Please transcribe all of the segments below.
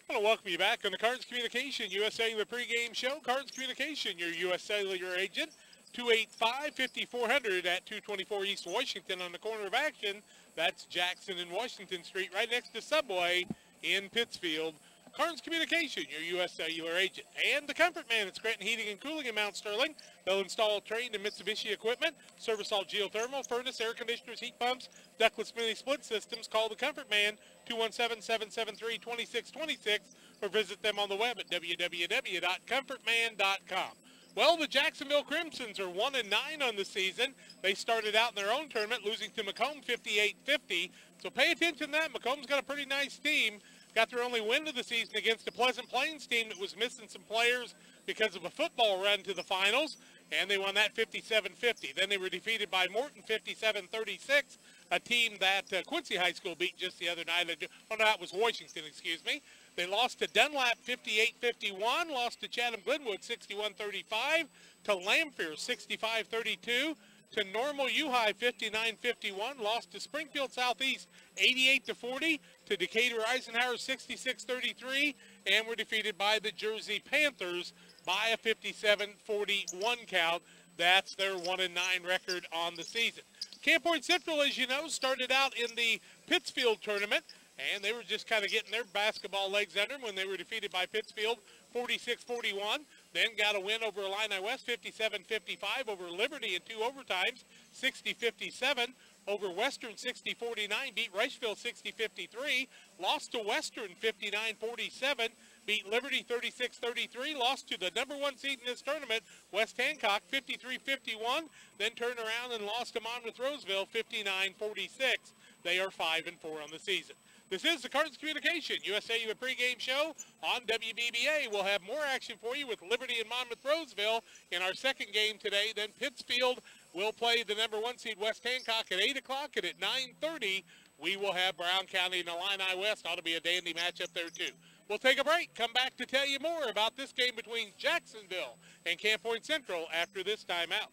I want to welcome you back on the Cards Communication U.S. Cellular pregame show. Cards Communication, your U.S. Cellular agent, 285-5400 at 224 East Washington on the corner of Action. That's Jackson and Washington Street, right next to Subway in Pittsfield. Cards Communication, your U.S. Cellular agent. And the Comfort Man at Scranton Heating and Cooling in Mount Sterling. They'll install trained and Mitsubishi equipment, service all geothermal, furnace, air conditioners, heat pumps, ductless mini split systems. Call the Comfort Man, 217-773-2626, or visit them on the web at www.comfortman.com. Well, the Jacksonville Crimsons are 1-9 on the season. They started out in their own tournament, losing to Macomb 58-50. So pay attention to that. Macomb's got a pretty nice team. Got their only win of the season against a Pleasant Plains team that was missing some players because of a football run to the finals, and they won that 57-50. Then they were defeated by Morton 57-36, a team that Quincy High School beat just the other night. Oh, no, that was Washington, excuse me. They lost to Dunlap 58-51, lost to Chatham Glenwood 61-35, to Lamphere 65-32, to Normal U-High 59-51, lost to Springfield Southeast 88-40, to Decatur Eisenhower 66-33, and were defeated by the Jersey Panthers by a 57-41 count. That's their 1-9 record on the season. Camp Point Central, as you know, started out in the Pittsfield tournament, and they were just kind of getting their basketball legs under them when they were defeated by Pittsfield 46-41. Then got a win over Illini West 57-55, over Liberty in 2 overtimes 60-57, over Western 60-49, beat Rushville 60-53, lost to Western 59-47, beat Liberty 36-33, lost to the #1 seed in this tournament, West Hancock 53-51, then turned around and lost to Monmouth Roseville 59-46. They are 5-4 on the season. This is the Cards Communication USA pregame show on WBBA. We'll have more action for you with Liberty and Monmouth Roseville in our second game today. Then Pittsfield will play the #1 seed West Hancock at 8 o'clock, and at 9:30 we will have Brown County and Illini West. Ought to be a dandy matchup there too. We'll take a break, come back to tell you more about this game between Jacksonville and Camp Point Central after this timeout.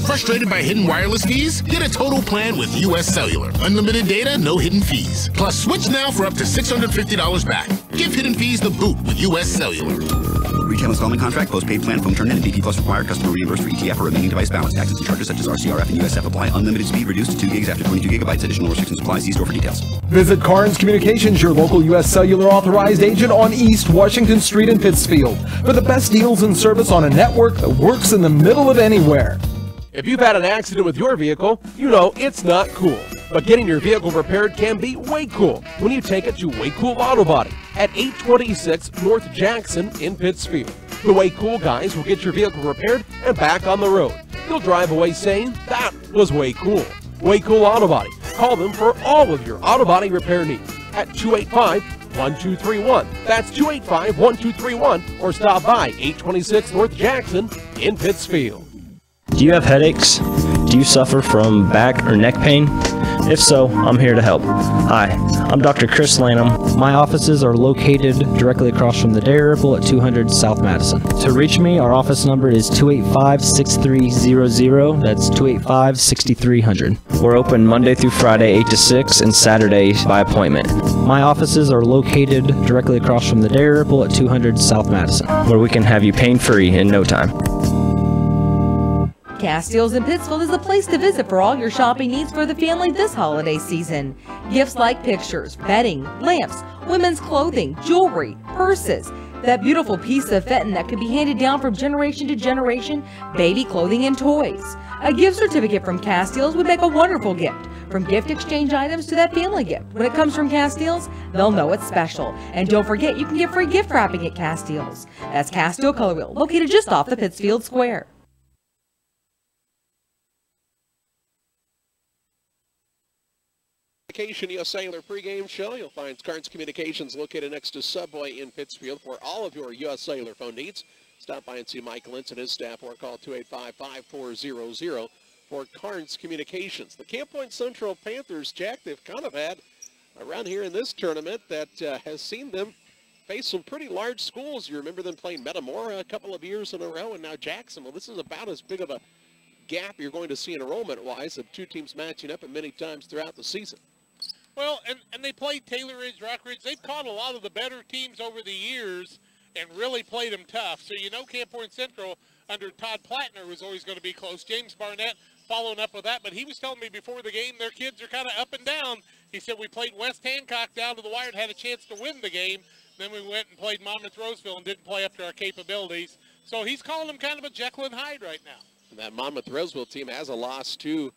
Frustrated by hidden wireless fees? Get a total plan with U.S. Cellular. Unlimited data, no hidden fees. Plus, switch now for up to $650 back. Give hidden fees the boot with U.S. Cellular. Retail installment contract, postpaid plan, phone turn-in, and DP Plus required. Customer reimbursed for ETF or remaining device balance. Taxes and charges such as RCRF and USF apply. Unlimited speed reduced to 2 gigs after 22 gigabytes. Additional restrictions apply. See store for details. Visit Carnes Communications, your local U.S. Cellular authorized agent on East Washington Street in Pittsfield, for the best deals and service on a network that works in the middle of anywhere. If you've had an accident with your vehicle, you know it's not cool. But getting your vehicle repaired can be way cool when you take it to Way Cool Auto Body at 826 North Jackson in Pittsfield. The Way Cool guys will get your vehicle repaired and back on the road. You'll drive away saying, that was way cool. Way Cool Auto Body. Call them for all of your auto body repair needs at 285-1231. That's 285-1231, or stop by 826 North Jackson in Pittsfield. Do you have headaches? Do you suffer from back or neck pain? If so, I'm here to help. Hi, I'm Dr. Chris Lanham. My offices are located directly across from the Dairy Ripple at 200 South Madison. To reach me, our office number is 285-6300. That's 285-6300. We're open Monday through Friday 8 to 6 and Saturday by appointment. My offices are located directly across from the Dairy Ripple at 200 South Madison, where we can have you pain-free in no time. Castiel's in Pittsfield is the place to visit for all your shopping needs for the family this holiday season. Gifts like pictures, bedding, lamps, women's clothing, jewelry, purses, that beautiful piece of fettin that can be handed down from generation to generation, baby clothing and toys. A gift certificate from Castiel's would make a wonderful gift. From gift exchange items to that family gift. When it comes from Castiel's, they'll know it's special. And don't forget, you can get free gift wrapping at Castiel's. That's Castiel Color Wheel, located just off the Pittsfield Square. U.S. Cellular pregame show. You'll find Carnes Communications located next to Subway in Pittsfield for all of your U.S. Cellular phone needs. Stop by and see Mike Lentz and his staff, or call 285-5400 for Carnes Communications. The Camp Point Central Panthers, Jack, they've kind of had a run here in this tournament that has seen them face some pretty large schools. You remember them playing Metamora a couple of years in a row, and now Jacksonville. This is about as big of a gap you're going to see enrollment-wise of two teams matching up and many times throughout the season. Well, and they played Taylor Ridge, Rock Ridge. They've caught a lot of the better teams over the years and really played them tough. So you know Camp Point Central under Todd Plattner was always going to be close. James Barnett following up with that, but he was telling me before the game their kids are kind of up and down. He said we played West Hancock down to the wire and had a chance to win the game. Then we went and played Monmouth Roseville and didn't play up to our capabilities. So he's calling them kind of a Jekyll and Hyde right now. And that Monmouth Roseville team has a loss to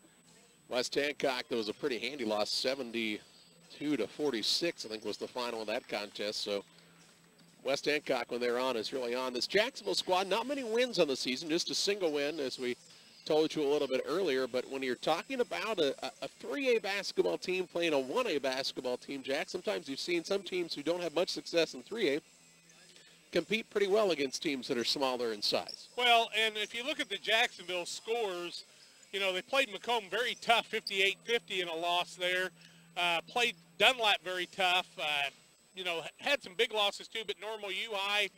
West Hancock. That was a pretty handy loss, 72-46, I think was the final of that contest. So West Hancock, when they're on, is really on. This Jacksonville squad, not many wins on the season, just a single win, as we told you a little bit earlier. But when you're talking about a 3A basketball team playing a 1A basketball team, Jack, sometimes you've seen some teams who don't have much success in 3A compete pretty well against teams that are smaller in size. Well, and if you look at the Jacksonville scores, you know, they played Macomb very tough, 58-50 in a loss there. Played Dunlap very tough. You know, had some big losses too, but Normal U High,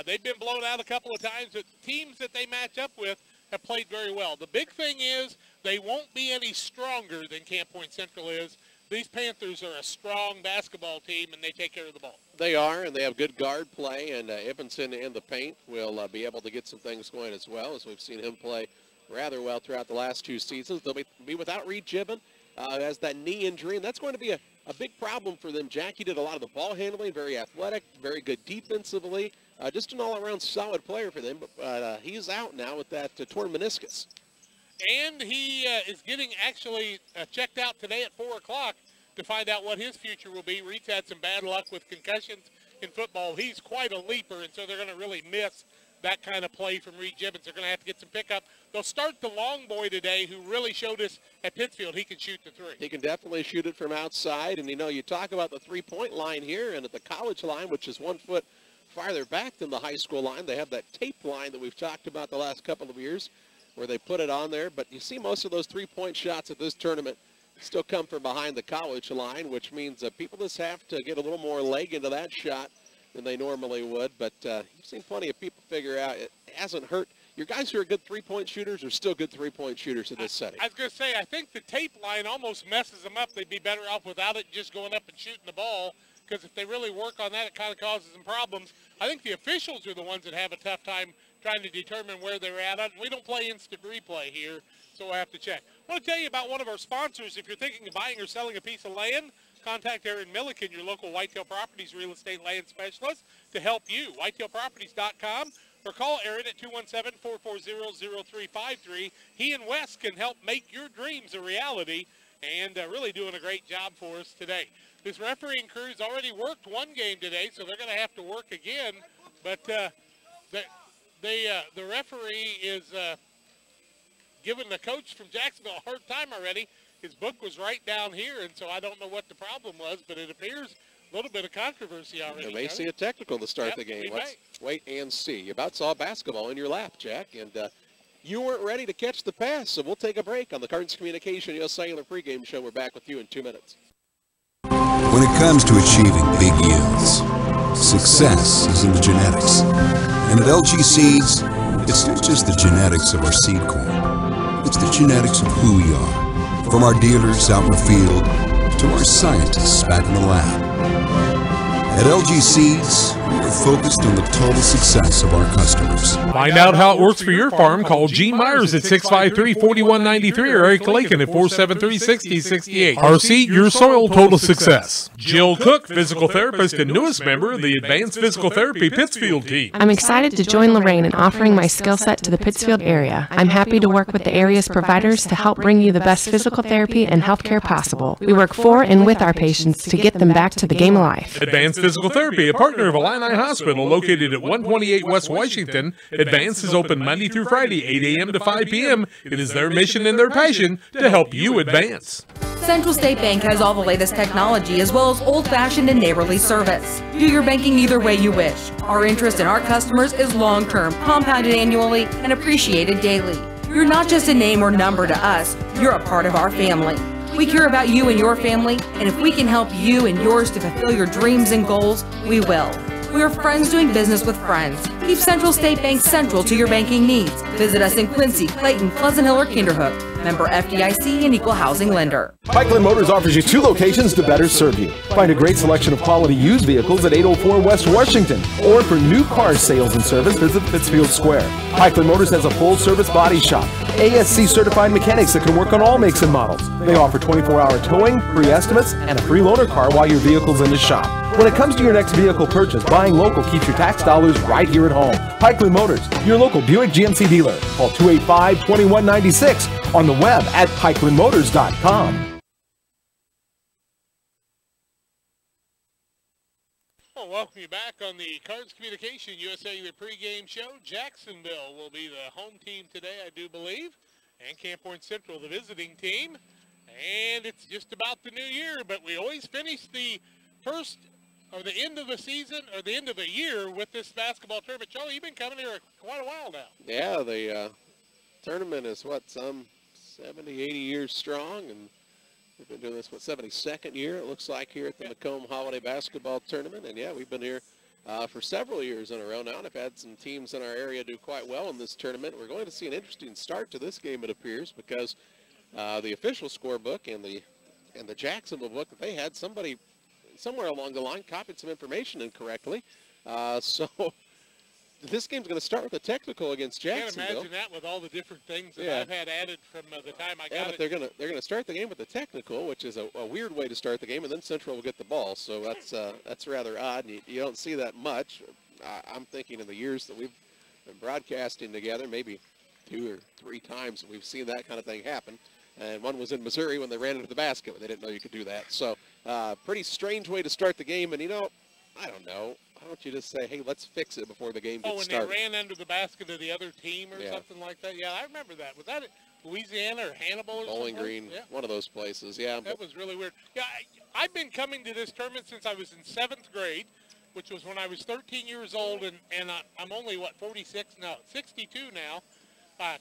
they've been blown out a couple of times. But teams that they match up with have played very well. The big thing is they won't be any stronger than Camp Point Central is. These Panthers are a strong basketball team, and they take care of the ball. They are, and they have good guard play, and Ibbenson in the paint will be able to get some things going as well, as we've seen him play rather well throughout the last two seasons. They'll be without Reed Gibbon, has that knee injury, and that's going to be a big problem for them. Jackie did a lot of the ball handling, very athletic, very good defensively, just an all-around solid player for them, but he's out now with that torn meniscus. And he is getting actually checked out today at 4 o'clock to find out what his future will be. Reed's had some bad luck with concussions in football. He's quite a leaper, and so they're going to really miss that kind of play from Reed Gibbons. They're going to have to get some pickup. They'll start the long boy today, who really showed us at Pittsfield he can shoot the three. He can definitely shoot it from outside, and, you know, you talk about the three-point line here, and at the college line, which is 1 foot farther back than the high school line, they have that tape line that we've talked about the last couple of years where they put it on there. But you see most of those three-point shots at this tournament still come from behind the college line, which means people just have to get a little more leg into that shot than they normally would. But you've seen plenty of people figure out it hasn't hurt. Your guys who are good three-point shooters are still good three-point shooters in this setting. I was going to say, I think the tape line almost messes them up. They'd be better off without it, just going up and shooting the ball, because if they really work on that, it kind of causes them problems. I think the officials are the ones that have a tough time trying to determine where they're at. We don't play instant replay here, so I have to check. I want to tell you about one of our sponsors. If you're thinking of buying or selling a piece of land, contact Aaron Milliken, your local Whitetail Properties real estate land specialist, to help you. WhitetailProperties.com, or call Aaron at 217-440-0353. He and Wes can help make your dreams a reality, and really doing a great job for us today. This refereeing crew's already worked one game today, so they're going to have to work again. But the referee is giving the coach from Jacksonville a hard time already. His book was right down here, and so I don't know what the problem was, but it appears a little bit of controversy already. You may see a technical to start the game. Let's wait and see. You about saw basketball in your lap, Jack, and you weren't ready to catch the pass, so we'll take a break on the Cards Communication US Cellular pregame show. We're back with you in 2 minutes. When it comes to achieving big yields, success is in the genetics. And at LG Seeds, it's not just the genetics of our seed corn. It's the genetics of who we are. From our dealers out in the field to our scientists back in the lab. At LG Seeds, we're focused on the total success of our customers. Find out how it works for your farm. Call Gene Myers at 653-4193 or Eric Lakin at 473-6068. RC, your soil total success. Jill Cook, physical therapist and newest member of the Advanced Physical Therapy Pittsfield team. I'm excited to join Lorraine in offering my skill set to the Pittsfield area. I'm happy to work with the area's providers to help bring you the best physical therapy and health care possible. We work for and with our patients to get them back to the game of life. Advanced Physical Therapy, a partner of Illini Hospital located at 128 West Washington. Advance is open Monday through Friday, 8 a.m. to 5 p.m. It is their mission and their passion to help you advance. Central State Bank has all the latest technology as well as old-fashioned and neighborly service. Do your banking either way you wish. Our interest in our customers is long-term, compounded annually, and appreciated daily. You're not just a name or number to us, you're a part of our family. We care about you and your family, and if we can help you and yours to fulfill your dreams and goals, we will. We are friends doing business with friends. Keep Central State Bank central to your banking needs. Visit us in Quincy, Clayton, Pleasant Hill, or Kinderhook. Member FDIC and equal housing lender. Pikeland Motors offers you 2 locations to better serve you. Find a great selection of quality used vehicles at 804 West Washington. Or for new car sales and service, visit Pittsfield Square. Pikeland Motors has a full-service body shop. ASC certified mechanics that can work on all makes and models. They offer 24-hour towing, free estimates, and a free loaner car while your vehicle's in the shop. When it comes to your next vehicle purchase, buying local keeps your tax dollars right here at home. Pikeland Motors, your local Buick GMC dealer. Call 285-2196 on the web at pikelandmotors.com. Well, welcome you back on the Cards Communication USA the pregame show. Jacksonville will be the home team today, I do believe, and Camp Point Central, the visiting team. And it's just about the new year, but we always finish the first or the end of the season or the end of the year with this basketball tournament. Charlie, you've been coming here quite a while now. Yeah, the tournament is, what, some 70, 80 years strong, and we've been doing this, 72nd year, it looks like, here at the Macomb Holiday Basketball Tournament. And, yeah, we've been here for several years in a row now, and I've had some teams in our area do quite well in this tournament. We're going to see an interesting start to this game, it appears, because the official scorebook and the Jacksonville book that they had, somebody somewhere along the line copied some information incorrectly. So this game's going to start with a technical against Jacksonville. I can't imagine that with all the different things that I've had added from the time I got it. Yeah, but they're going to start the game with the technical, which is a weird way to start the game, and then Central will get the ball. So that's rather odd. You don't see that much. I'm thinking in the years that we've been broadcasting together, maybe 2 or 3 times we've seen that kind of thing happen. And one was in Missouri when they ran into the basket when they didn't know you could do that. So pretty strange way to start the game. And, you know, I don't know. Why don't you just say, hey, let's fix it before the game gets started? Oh, when they ran under the basket of the other team or something like that? Yeah, I remember that. Was that Louisiana or Hannibal or Bowling Green, one of those places, yeah. That was really weird. Yeah, I've been coming to this tournament since I was in 7th grade, which was when I was 13 years old, and I'm only, 46 now, 62 now.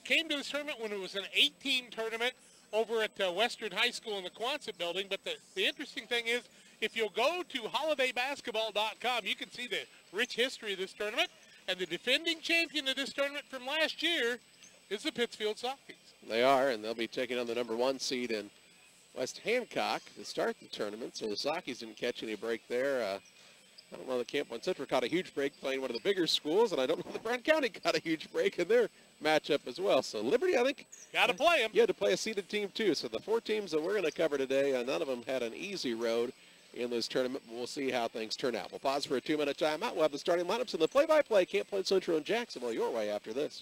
Came to this tournament when it was an 8-team tournament over at Western High School in the Quonset building. But the interesting thing is, if you'll go to holidaybasketball.com, you can see the rich history of this tournament. And the defending champion of this tournament from last year is the Pittsfield Sockies. They are, and they'll be taking on the #1 seed in West Hancock to start the tournament. So the Sockies didn't catch any break there. I don't know that Camp Point Central caught a huge break playing one of the bigger schools, and I don't know that Brown County got a huge break in their matchup as well. So Liberty, I think, got to play them. You had to play a seeded team too. So the 4 teams that we're going to cover today, none of them had an easy road in this tournament. We'll see how things turn out. We'll pause for a 2-minute timeout. We'll have the starting lineups and the play-by-play Camp Point Central and Jacksonville your way after this.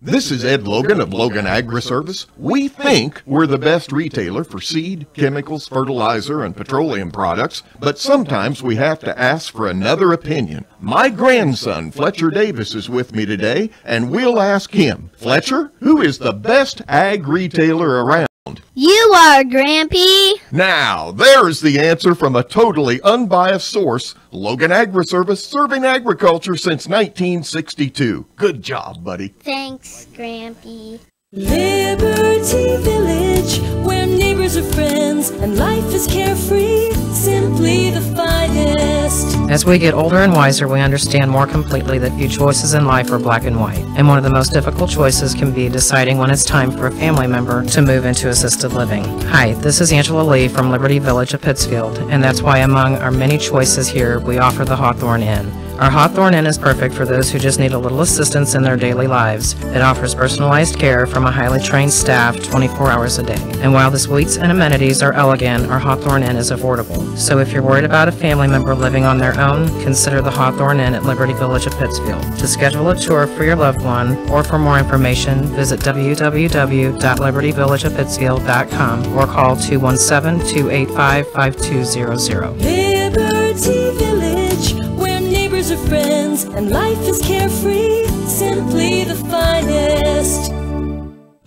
This is Ed Logan of Logan Agri-Service. We think we're the best retailer for seed, chemicals, fertilizer, and petroleum products, but sometimes we have to ask for another opinion. My grandson, Fletcher Davis, is with me today, and we'll ask him, Fletcher, who is the best ag retailer around? You are, Grampy. Now, there's the answer from a totally unbiased source. Logan Agri-Service, serving agriculture since 1962. Good job, buddy. Thanks, Grampy. Liberty Village, where neighbors are friends and life is carefree, simply the finest. As we get older and wiser, we understand more completely that few choices in life are black and white. And one of the most difficult choices can be deciding when it's time for a family member to move into assisted living. Hi, this is Angela Lee from Liberty Village of Pittsfield, and that's why among our many choices here, we offer the Hawthorne Inn. Our Hawthorne Inn is perfect for those who just need a little assistance in their daily lives. It offers personalized care from a highly trained staff 24 hours a day. And while the suites and amenities are elegant, our Hawthorne Inn is affordable. So if you're worried about a family member living on their own, consider the Hawthorne Inn at Liberty Village of Pittsfield. To schedule a tour for your loved one, or for more information, visit www.libertyvillageofpittsfield.com or call 217-285-5200. Liberty Village, where neighbors are friends and life is carefree, simply the finest.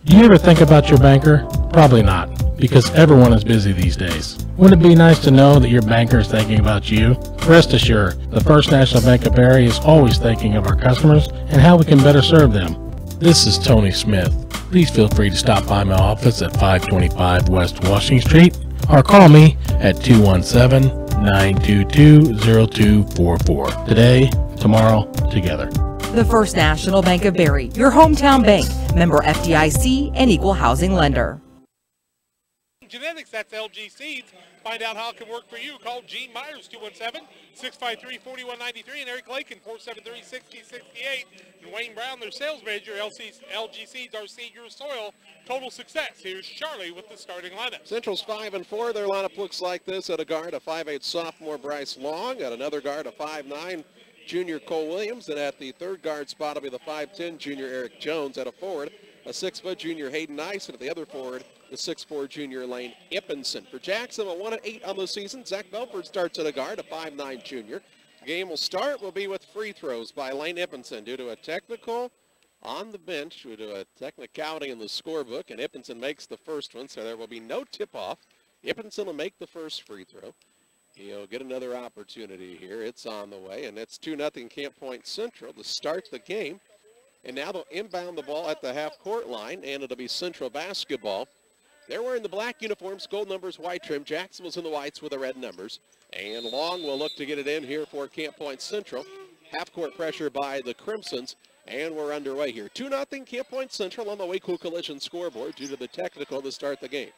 Do you ever think about your banker? Probably not, because everyone is busy these days. Wouldn't it be nice to know that your banker is thinking about you? Rest assured, the First National Bank of Barry is always thinking of our customers and how we can better serve them. This is Tony Smith. Please feel free to stop by my office at 525 West Washington Street or call me at 217-922-0244. Today, tomorrow, together. The First National Bank of Berry, your hometown bank. Member FDIC and equal housing lender. Genetics, that's LG Seeds. Find out how it can work for you. Call Gene Myers, 217-653-4193, and Eric Lakin, 473-6068. And Wayne Brown, their sales manager. LG Seeds, our seed your soil. Total success. Here's Charlie with the starting lineup. Central's 5-4. Their lineup looks like this. At a guard, a 5'8 sophomore Bryce Long. At another guard, a 5'9 junior Cole Williams. And at the third guard spot will be the 5'10 junior Eric Jones. At a forward, a 6' junior Hayden Nice. And at the other forward, the 6'4 junior Lane Ippinson. For Jacksonville, 1-8 on the season. Zach Belford starts at a guard, a 5'9 junior. The game will be with free throws by Lane Ippinson due to a technical on the bench, due to a technicality in the scorebook, and Ippinson makes the first one, so there will be no tip-off. Ippinson will make the first free throw. He'll get another opportunity here. It's on the way, and it's 2-0 Camp Point Central to start the game. And now they'll inbound the ball at the half-court line, and it'll be Central basketball. They're wearing the black uniforms, gold numbers, white trim. Jacksonville's in the whites with the red numbers. And Long will look to get it in here for Camp Point Central. Half-court pressure by the Crimsons, and we're underway here. 2-0 Camp Point Central on the Waco Collision scoreboard due to the technical to start the game.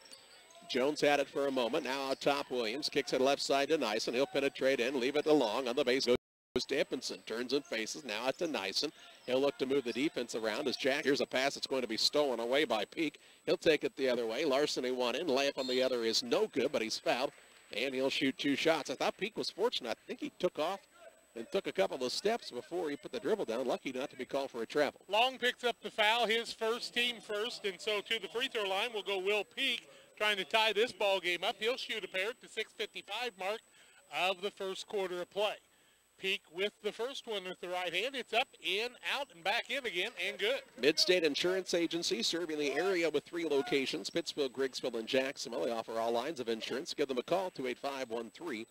Jones had it for a moment. Now out top, Williams kicks it left side to Nyson. He'll penetrate in, leave it to Long on the base. Goes to Ippinson, turns and faces. Now out to Nyson. He'll look to move the defense around as Jack. Here's a pass that's going to be stolen away by Peak. He'll take it the other way. Larceny one in. Layup on the other is no good, but he's fouled. And he'll shoot 2 shots. I thought Peak was fortunate. I think he took off and took a couple of steps before he put the dribble down. Lucky not to be called for a travel. Long picks up the foul, his first, team first. And so to the free throw line will go Will Peak, trying to tie this ball game up. He'll shoot a pair at the 6:55 mark of the first quarter of play. Peak with the first one with the right hand. It's up, in, out, and back in again, and good. Midstate Insurance Agency serving the area with 3 locations, Pittsfield, Griggsville, and Jacksonville. They offer all lines of insurance. Give them a call, 285-1300.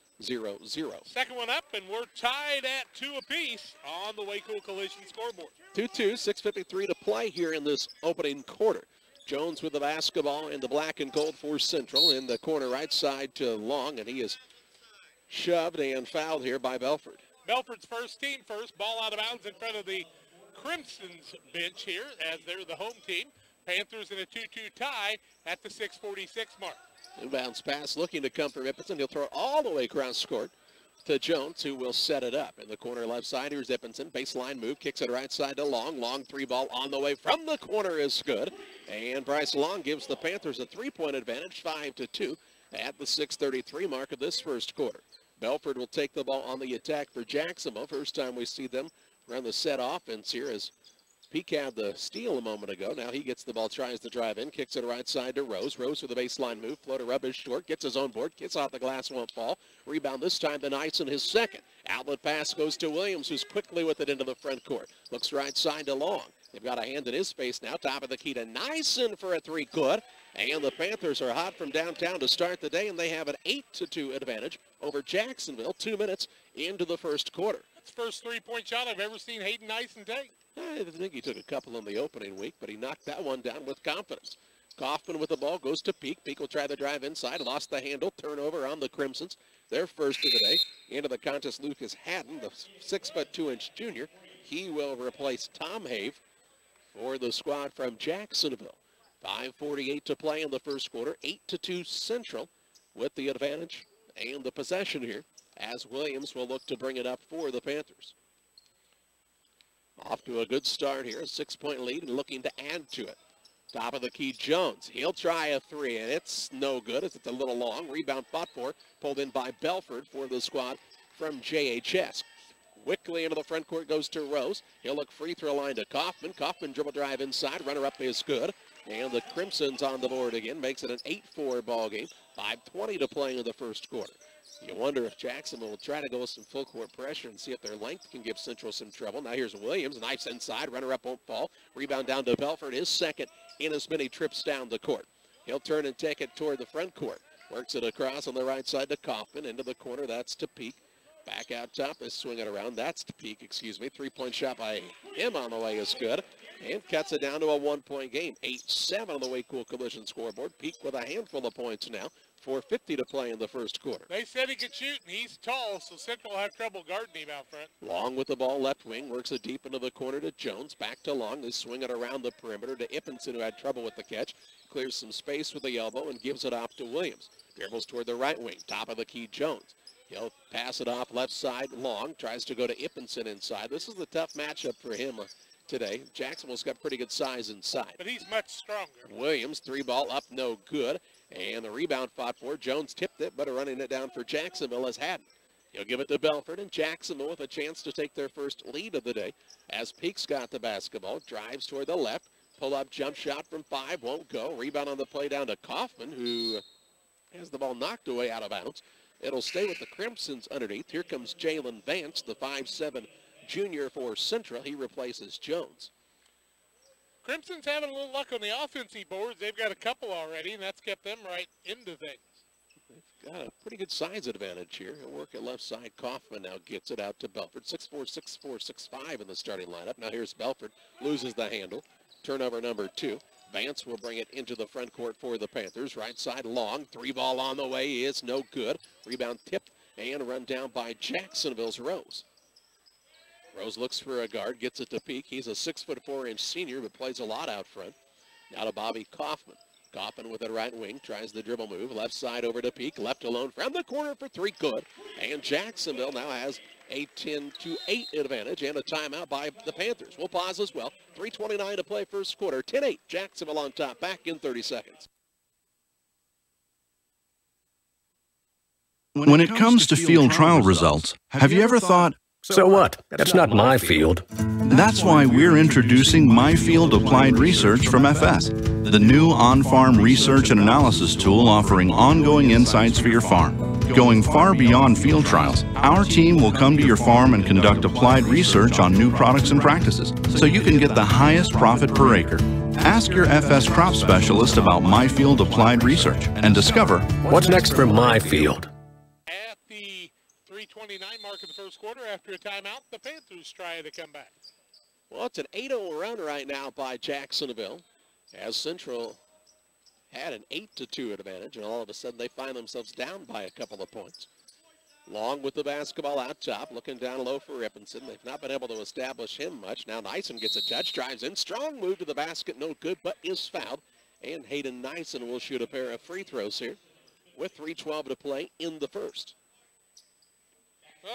Second one up, and we're tied at 2 apiece on the Waco Collision scoreboard. 2-2, 6:53 to play here in this opening quarter. Jones with the basketball in the black and gold for Central in the corner right side to Long, and he is shoved and fouled here by Belford. Belford's first, team first. Ball out of bounds in front of the Crimson's bench here as they're the home team. Panthers in a 2-2 tie at the 6:46 mark. Inbounds pass looking to come from Ippinson. He'll throw it all the way across court to Jones, who will set it up. In the corner left side, here's Ippinson. Baseline move, kicks it right side to Long. Long 3-ball on the way from the corner is good. And Bryce Long gives the Panthers a 3-point advantage, 5-2 at the 6:33 mark of this first quarter. Belford will take the ball on the attack for Jacksonville. First time we see them run the set offense here as Peak had the steal a moment ago. Now he gets the ball, tries to drive in, kicks it right side to Rose. Rose with the baseline move, floater up is short, gets his own board, gets off the glass, won't fall. Rebound this time to Nice in his second. Outlet pass goes to Williams, who's quickly with it into the front court. Looks right side to Long. They've got a hand in his space now. Top of the key to Nyson for a 3 good. And the Panthers are hot from downtown to start the day, and they have an 8-2 advantage over Jacksonville 2 minutes into the first quarter. That's the first 3-point shot I've ever seen Hayden Nyson take. I think he took a couple in the opening week, but he knocked that one down with confidence. Kaufman with the ball goes to Peak. Peak will try the drive inside, lost the handle, turnover on the Crimsons. Their first of the day. Into the contest, Lucas Haddon, the 6'2" junior. He will replace Tom Have for the squad from Jacksonville. 5:48 to play in the first quarter. 8-2 Central with the advantage and the possession here as Williams will look to bring it up for the Panthers. Off to a good start here. A 6-point lead and looking to add to it. Top of the key, Jones. He'll try a 3, and it's no good as it's a little long. Rebound fought for, pulled in by Belford for the squad from JHS. Quickly into the front court goes to Rose. He'll look free throw line to Kaufman. Kaufman dribble drive inside. Runner up is good. And the Crimsons on the board again. Makes it an 8-4 ball game. 5:20 to play in the first quarter. You wonder if Jacksonville will try to go with some full court pressure and see if their length can give Central some trouble. Now here's Williams. Nice inside. Runner up won't fall. Rebound down to Belford. His second in as many trips down the court. He'll turn and take it toward the front court. Works it across on the right side to Kaufman. Into the corner. That's to Peak. Back out top, is swing it around. That's to Peak, 3-point shot by him on the way is good. And cuts it down to a 1-point game. 8-7 on the Waco Collision scoreboard. Peak with a handful of points now. 4:50 to play in the first quarter. They said he could shoot, and he's tall, so Central will have trouble guarding him out front. Long with the ball, left wing, works it deep into the corner to Jones. Back to Long. They swing it around the perimeter to Ippenson, who had trouble with the catch. Clears some space with the elbow and gives it off to Williams. Dribbles toward the right wing. Top of the key, Jones. He'll pass it off left side. Long tries to go to Ippenson inside. This is the tough matchup for him today. Jacksonville's got pretty good size inside. But he's much stronger. Williams, 3-ball up, no good. And the rebound fought for. Jones tipped it, but running it down for Jacksonville is Haddon. He'll give it to Belford, and Jacksonville with a chance to take their first lead of the day. As Peak's got the basketball, drives toward the left. Pull-up jump shot from 5, won't go. Rebound on the play down to Kaufman, who has the ball knocked away out of bounds. It'll stay with the Crimsons underneath. Here comes Jalen Vance, the 5'7" junior for Central. He replaces Jones. Crimson's having a little luck on the offensive boards. They've got a couple already, and that's kept them right into things. They've got a pretty good size advantage here. He'll work at left side. Kaufman now gets it out to Belford. 6'4", 6'4", 6'5" in the starting lineup. Now here's Belford. Loses the handle. Turnover number 2. Vance will bring it into the front court for the Panthers. Right side, Long. 3-ball on the way is no good. Rebound tipped and run down by Jacksonville's Rose. Rose looks for a guard, gets it to Peak. He's a 6'4" senior, but plays a lot out front. Now to Bobby Kaufman. Kaufman with the right wing, tries the dribble move. Left side over to Peak, left alone from the corner for 3, good. And Jacksonville now has a 10-8 advantage and a timeout by the Panthers. We'll pause as well. 3:29 to play first quarter. 10-8, Jacksonville on top. Back in 30 seconds. When it comes to field trial results, have you ever thought, so what? That's not my field. That's why we're introducing MyField Applied Research from FS, the new on-farm research and analysis tool offering ongoing insights for your farm. Going far beyond field trials, our team will come to your farm and conduct applied research on new products and practices, so you can get the highest profit per acre. Ask your FS crop specialist about MyField Applied Research and discover what's next for my field. At the 3:29 mark of the first quarter, after a timeout, the Panthers try to come back. Well, it's an 8-0 run right now by Jacksonville, as Central had an 8-2 advantage, and all of a sudden they find themselves down by a couple of points. Long with the basketball out top, looking down low for Ippenson. They've not been able to establish him much. Now Nyson gets a touch, drives in, strong move to the basket, no good, but is fouled. And Hayden Nyson will shoot a pair of free throws here with 3:12 to play in the first.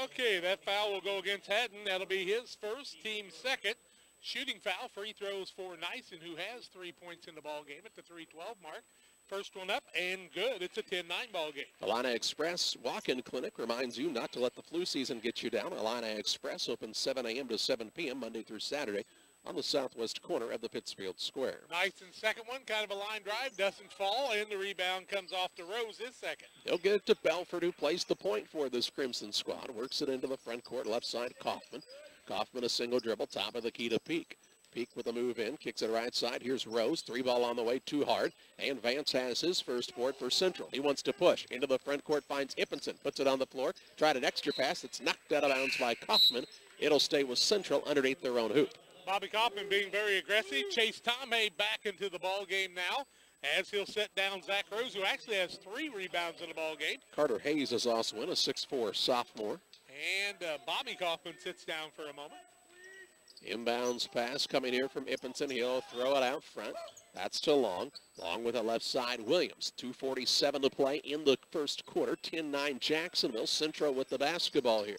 Okay, that foul will go against Haddon. That'll be his first, team second. Shooting foul, free throws for Nyson, who has 3 points in the ball game at the 3:12 mark. First one up and good. It's a 10-9 ball game. Illini Express Walk-In Clinic reminds you not to let the flu season get you down. Illini Express opens 7 a.m. to 7 p.m. Monday through Saturday on the southwest corner of the Pittsfield Square. Nyson's second one, kind of a line drive, doesn't fall, and the rebound comes off to Rose, his second. He'll get it to Belford, who plays the point for this Crimson squad. Works it into the front court, left side, Kaufman. Kaufman a single dribble, top of the key to Peak. Peak with a move in, kicks it right side. Here's Rose, 3-ball on the way, too hard. And Vance has his first board for Central. He wants to push into the front court, finds Ippenson, puts it on the floor. Tried an extra pass, it's knocked out of bounds by Kaufman. It'll stay with Central underneath their own hoop. Bobby Kaufman being very aggressive. Chase Tomei back into the ball game now as he'll set down Zach Rose, who actually has 3 rebounds in the ball game. Carter Hayes is also in, a 6'4" sophomore. And Bobby Kaufman sits down for a moment. Inbounds pass coming here from Ippenson. He'll throw it out front. That's to Long. Long with a left side, Williams. 2:47 to play in the first quarter. 10-9 Jacksonville. Central with the basketball here.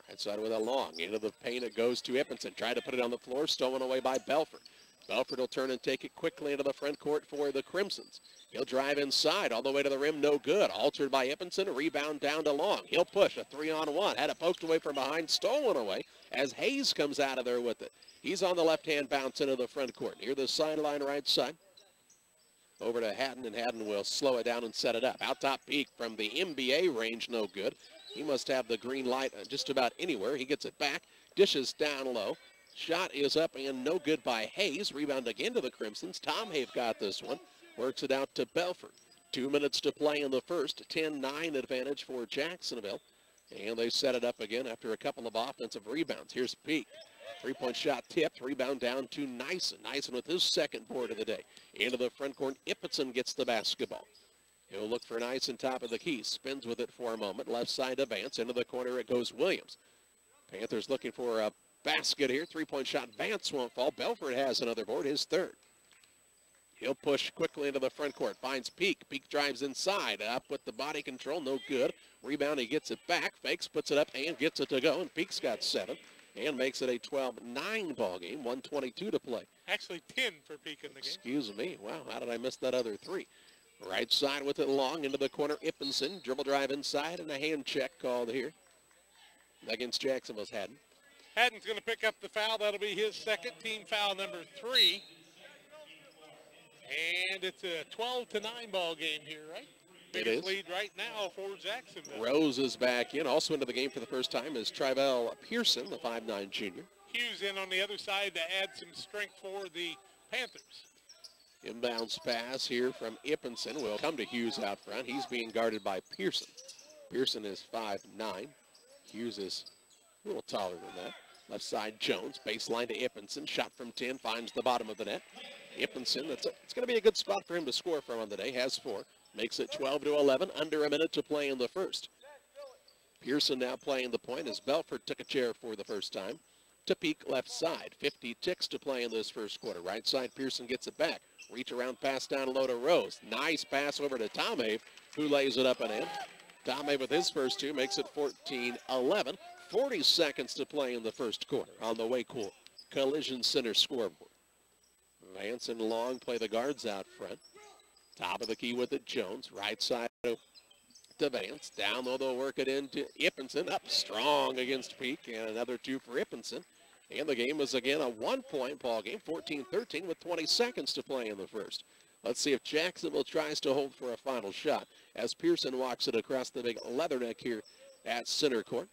Right side with a Long. Into the paint it goes to Ippenson. Tried to put it on the floor. Stolen away by Belford. Belford will turn and take it quickly into the front court for the Crimsons. He'll drive inside all the way to the rim. No good. Altered by Ippenson. A rebound down to Long. He'll push a 3-on-1. Had it poked away from behind. Stolen away as Hayes comes out of there with it. He's on the left-hand bounce into the front court. Near the sideline right side. Over to Haddon, and Haddon will slow it down and set it up. Out top Peak from the NBA range. No good. He must have the green light just about anywhere. He gets it back. Dishes down low. Shot is up and no good by Hayes. Rebound again to the Crimsons. Tom Have got this one. Works it out to Belford. 2 minutes to play in the first. 10-9 advantage for Jacksonville. And they set it up again after a couple of offensive rebounds. Here's Peak. 3-point shot tipped. Rebound down to Nyson. Nyson with his second board of the day. Into the front court. Ippenson gets the basketball. He'll look for Nice on top of the key. Spins with it for a moment. Left side to Vance. Into the corner it goes Williams. Panthers looking for a basket here. Three-point shot. Vance won't fall. Belford has another board, his third. He'll push quickly into the front court. Finds Peak. Peak drives inside. Up with the body control. No good. Rebound. He gets it back. Fakes. Puts it up and gets it to go. And Peak's got 7. And makes it a 12-9 ball game. 1:22 to play. Actually 10 for Peak in the game. Excuse me. Wow, how did I miss that other 3? Right side with it long into the corner. Ippenson. Dribble drive inside and a hand check called here against Jacksonville's Haddon. Haddon's going to pick up the foul. That'll be his second, team foul number 3. And it's a 12-9 ball game here, right? Biggest lead right now for Jacksonville. Rose is back in. Also into the game for the first time is Trivell Pearson, the 5'9 junior. Hughes in on the other side to add some strength for the Panthers. Inbounds pass here from Ippenson will come to Hughes out front. He's being guarded by Pearson. Pearson is 5'9". Hughes is a little taller than that. Left side Jones, baseline to Ippenson. Shot from 10, finds the bottom of the net. Ippenson, it's going to be a good spot for him to score from on the day. Has 4. Makes it 12-11, under a minute to play in the first. Pearson now playing the point as Belford took a chair for the first time. To Peak left side. 50 ticks to play in this first quarter. Right side, Pearson gets it back. Reach around pass down low to Rose. Nice pass over to Tomave, who lays it up and in. Tomave with his first 2 makes it 14-11. 40 seconds to play in the first quarter on the Way-Cool Collision Center scoreboard. Vance and Long play the guards out front. Top of the key with it, Jones. Right side to Vance. Down low, they'll work it into Ippenson. Up strong against Peak, and another 2 for Ippenson. And the game is again a 1-point ball game, 14-13 with 20 seconds to play in the first. Let's see if Jacksonville tries to hold for a final shot as Pearson walks it across the big leatherneck here at center court.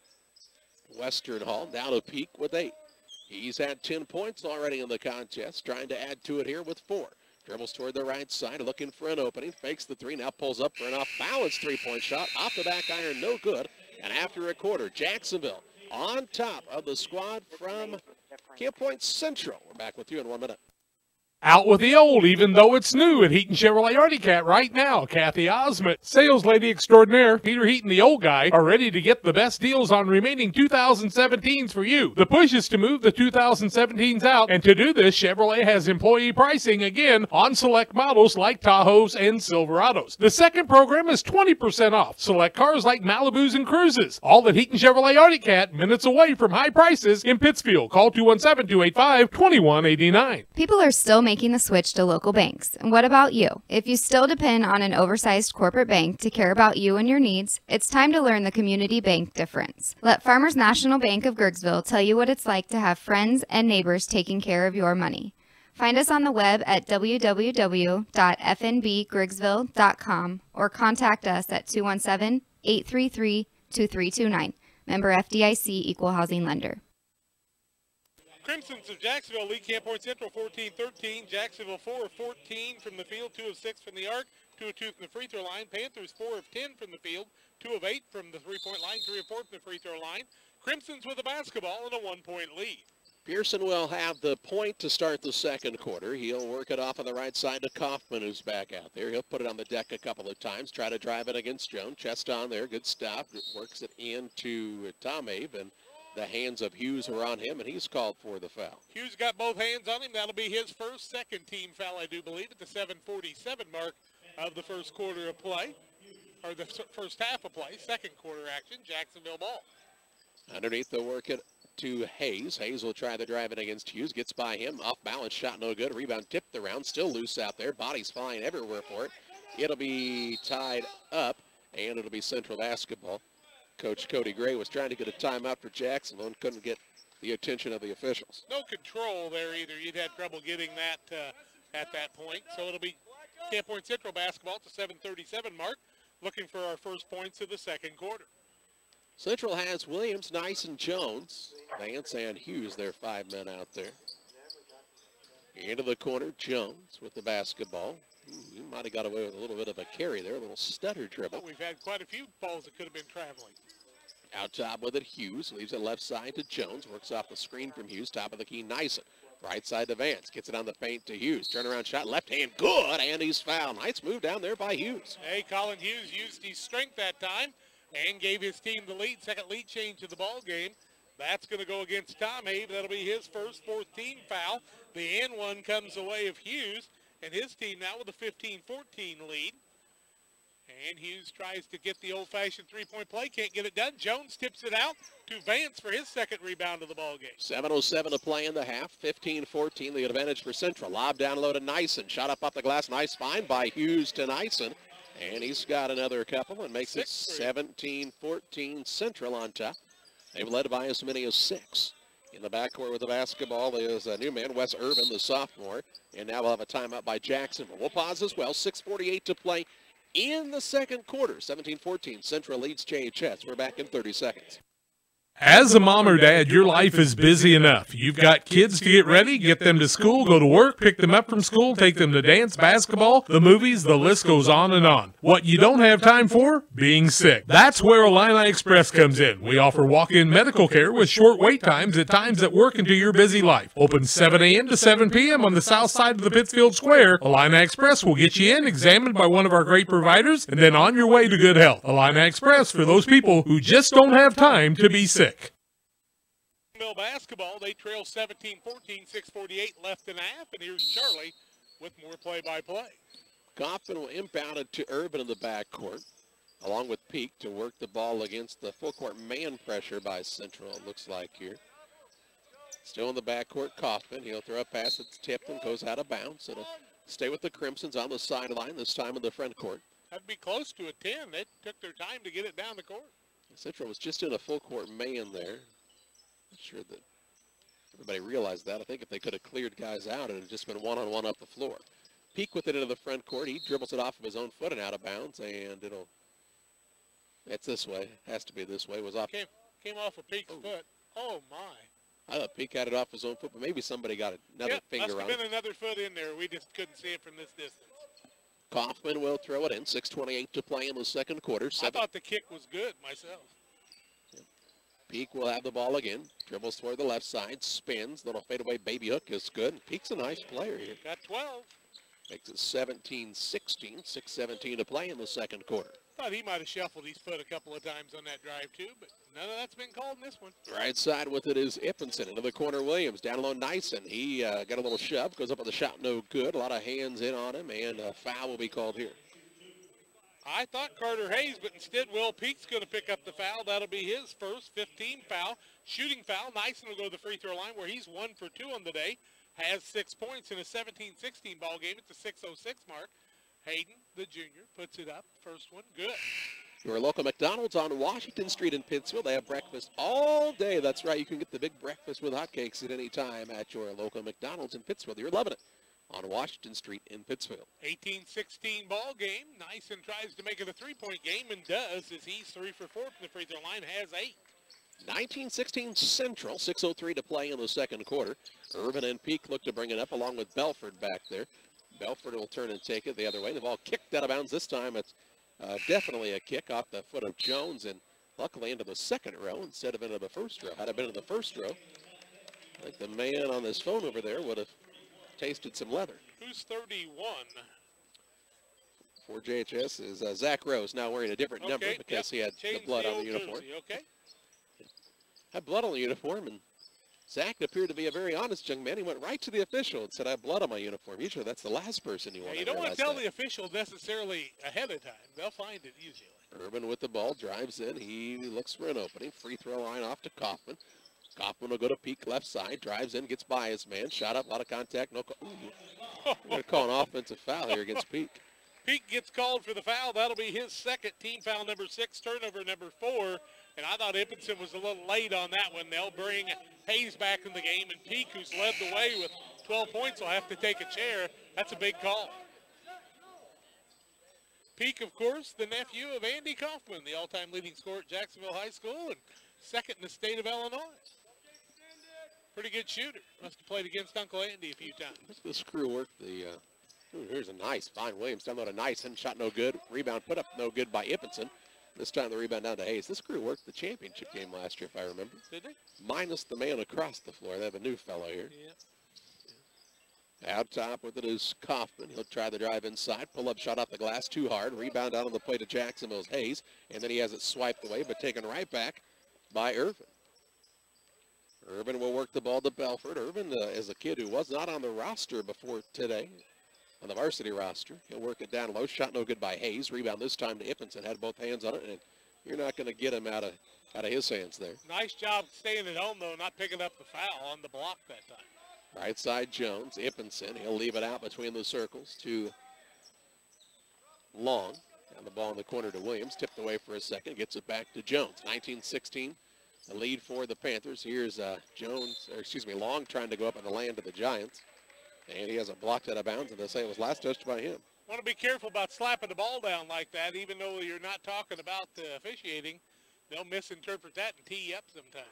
Western Hall down to Peak with 8. He's had 10 points already in the contest, trying to add to it here with 4. Dribbles toward the right side, looking for an opening, fakes the 3, now pulls up for an off-balance 3-point shot, off the back iron, no good. And after a quarter, Jacksonville on top of the squad from Camp Point Central. We're back with you in 1 minute. Out with the old, even though it's new at Heaton Chevrolet Artie Cat right now. Kathy Osment, sales lady extraordinaire, Peter Heaton, the old guy, are ready to get the best deals on remaining 2017s for you. The push is to move the 2017s out, and to do this, Chevrolet has employee pricing again on select models like Tahoes and Silverados. The second program is 20% off select cars like Malibus and Cruises. All at Heaton Chevrolet Artie Cat, minutes away from high prices in Pittsfield. Call 217-285-2189. People are still making the switch to local banks. And what about you? If you still depend on an oversized corporate bank to care about you and your needs, it's time to learn the community bank difference. Let Farmers National Bank of Grigsville tell you what it's like to have friends and neighbors taking care of your money. Find us on the web at www.fnbgrigsville.com or contact us at 217-833-2329. Member FDIC, Equal Housing Lender. Crimsons of Jacksonville lead Camp Point Central 14-13. Jacksonville 4 of 14 from the field, 2 of 6 from the arc, 2 of 2 from the free throw line. Panthers 4 of 10 from the field, 2 of 8 from the three-point line, 3 of 4 from the free throw line. Crimsons with a basketball and a 1-point lead. Pearson will have the point to start the second quarter. He'll work it off on the right side to Kaufman, who's back out there. He'll put it on the deck a couple of times, try to drive it against Jones. Chest on there, good stuff. Works it into Tomave, and the hands of Hughes are on him, and he's called for the foul. Hughes got both hands on him. That'll be his first second team foul, I do believe, at the 7:47 mark of the first quarter of play, or the first half of play. Second quarter action, Jacksonville ball. Underneath, they'll work it to Hayes. Hayes will try the drive in against Hughes. Gets by him. Off balance shot, no good. Rebound tipped around. Still loose out there. Bodies flying everywhere for it. It'll be tied up, and it'll be Central basketball. Coach Cody Gray was trying to get a timeout for Jacksonville and couldn't get the attention of the officials. No control there either. You'd had trouble getting that at that point. So it'll be Camp Point Central basketball at the 7:37 mark, looking for our first points of the second quarter. Central has Williams, Nice, and Jones. Vance and Hughes, their 5 men out there. Into the corner, Jones with the basketball. He might have got away with a little bit of a carry there, a little stutter dribble. We've had quite a few balls that could have been traveling. Out top with it, Hughes. Leaves it left side to Jones. Works off the screen from Hughes. Top of the key, Nyson. Right side to Vance. Gets it on the paint to Hughes. Turnaround shot, left hand, good, and he's fouled. Nice move down there by Hughes. Hey, Colin Hughes used his strength that time and gave his team the lead. Second lead change of the ball game. That's going to go against Tom Habe. That'll be his first, fourth team foul. The and one comes away of Hughes, and his team now with a 15-14 lead. And Hughes tries to get the old-fashioned three-point play. Can't get it done. Jones tips it out to Vance for his second rebound of the ball game. 7:07 to play in the half. 15-14, the advantage for Central. Lob down low to Nyson. Shot up off the glass. Nice find by Hughes to Nyson. And he's got another couple and makes it 17-14 Central on top. They've led by as many as 6. In the backcourt with the basketball is a new man, Wes Irvin, the sophomore. And now we'll have a timeout by Jacksonville. We'll pause as well. 6:48 to play in the second quarter. 17-14, Central leads JHS. We're back in 30 seconds. As a mom or dad, your life is busy enough. You've got kids to get ready, get them to school, go to work, pick them up from school, take them to dance, basketball, the movies, the list goes on and on. What you don't have time for? Being sick. That's where Illini Express comes in. We offer walk-in medical care with short wait times at times that work into your busy life. Open 7 a.m. to 7 p.m. on the south side of the Pittsfield Square. Illini Express will get you in, examined by one of our great providers, and then on your way to good health. Illini Express for those people who just don't have time to be sick. Basketball, they trail 17-14, 6:48 left in a half, and here's Charlie with more play-by-play. Kaufman will inbound it to Urban in the backcourt, along with Peak to work the ball against the full-court man pressure by Central, it looks like here. Still in the backcourt, Kaufman. He'll throw a pass that's tipped and goes out of bounds. It'll stay with the Crimsons on the sideline, this time in the front court. That'd be close to a 10. They took their time to get it down the court. Central was just in a full-court man there. Not sure that everybody realized that. I think if they could have cleared guys out, it would have just been one-on-one up the floor. Peak with it into the front court. He dribbles it off of his own foot and out of bounds, and it's this way. Has to be this way. It was off. Came off of Peak's foot. Oh, my. I thought Peak had it off his own foot, but maybe somebody got another finger on it. Must have been another foot in there. We just couldn't see it from this distance. Kaufman will throw it in. 6:28 to play in the second quarter. I thought the kick was good myself. Peak will have the ball again. Dribbles toward the left side. Spins. Little fadeaway baby hook is good. Peak's a nice player here. Got 12. Makes it 17-16. 6:17 to play in the second quarter. Thought he might have shuffled his foot a couple of times on that drive too, but none of that's been called in this one. Right side with it is Ippenson. Into the corner, Williams. Down low, Nyson. He got a little shove. Goes up with the shot. No good. A lot of hands in on him, and a foul will be called here. I thought Carter Hayes, but instead Will Peak's going to pick up the foul. That'll be his first 15 foul. Shooting foul. Nyson will go to the free throw line where he's 1 for 2 on the day. Has 6 points in a 17-16 ball game. It's a 6:06 mark. Hayden, the junior, puts it up. First one, good. Your local McDonald's on Washington Street in Pittsfield. They have breakfast all day. That's right. You can get the big breakfast with hotcakes at any time at your local McDonald's in Pittsfield. You're loving it. On Washington Street in Pittsfield. 18-16 ball game. Nyson tries to make it a three-point game and does, as he's 3 for 4 from the free throw line, has 8. 19-16 Central. 6:03 to play in the second quarter. Irvin and Peak look to bring it up along with Belford back there. Belford will turn and take it the other way. The ball kicked out of bounds this time. It's definitely a kick off the foot of Jones and luckily into the second row instead of into the first row. Had it been in the first row, I think the man on this phone over there would have tasted some leather. Who's 31? For JHS is Zach Rose, now wearing a different number because he had the blood on the uniform. Jersey. Okay. Had blood on the uniform, and Zach appeared to be a very honest young man. He went right to the official and said, I have blood on my uniform. Usually that's the last person you want to You don't want to tell the official necessarily ahead of time. They'll find it usually. Urban with the ball, drives in. He looks for an opening. Free throw line off to Kaufman. Kaufman will go to Peak left side, drives in, gets by his man. Shot up, a lot of contact. No call. We're going to call an offensive foul here against Peak. Peak gets called for the foul. That'll be his second, team foul number 6, turnover number 4. And I thought Ippenson was a little late on that one. They'll bring Hayes back in the game, and Peak, who's led the way with 12 points, will have to take a chair. That's a big call. Peak, of course, the nephew of Andy Kaufman, the all-time leading scorer at Jacksonville High School and second in the state of Illinois. Pretty good shooter. Must have played against Uncle Andy a few times. This crew worked the, here's a nice, fine Williams. Down low to Nyson, shot no good. Rebound put up no good by Ippenson. This time the rebound down to Hayes. This crew worked the championship game last year, if I remember. Did they? Minus the man across the floor. They have a new fellow here. Yeah. Out top with it is Kaufman. He'll try the drive inside. Pull-up shot off the glass too hard. Rebound out on the plate of Jacksonville's Hayes. And then he has it swiped away, but taken right back by Irvin. Irvin will work the ball to Belford. Irvin is a kid who was not on the roster before today, on the varsity roster. He'll work it down low. Shot no good by Hayes. Rebound this time to Ippenson. Had both hands on it, and you're not going to get him out of his hands there. Nice job staying at home, though, not picking up the foul on the block that time. Right side Jones, Ippenson. He'll leave it out between the circles to Long. And the ball in the corner to Williams. Tipped away for a second. Gets it back to Jones. 19-16. The lead for the Panthers. Here's Long trying to go up in the land of the Giants. And he has it blocked out of bounds, and they say it was last touched by him. Want to be careful about slapping the ball down like that, even though you're not talking about officiating. They'll misinterpret that and tee you up sometimes.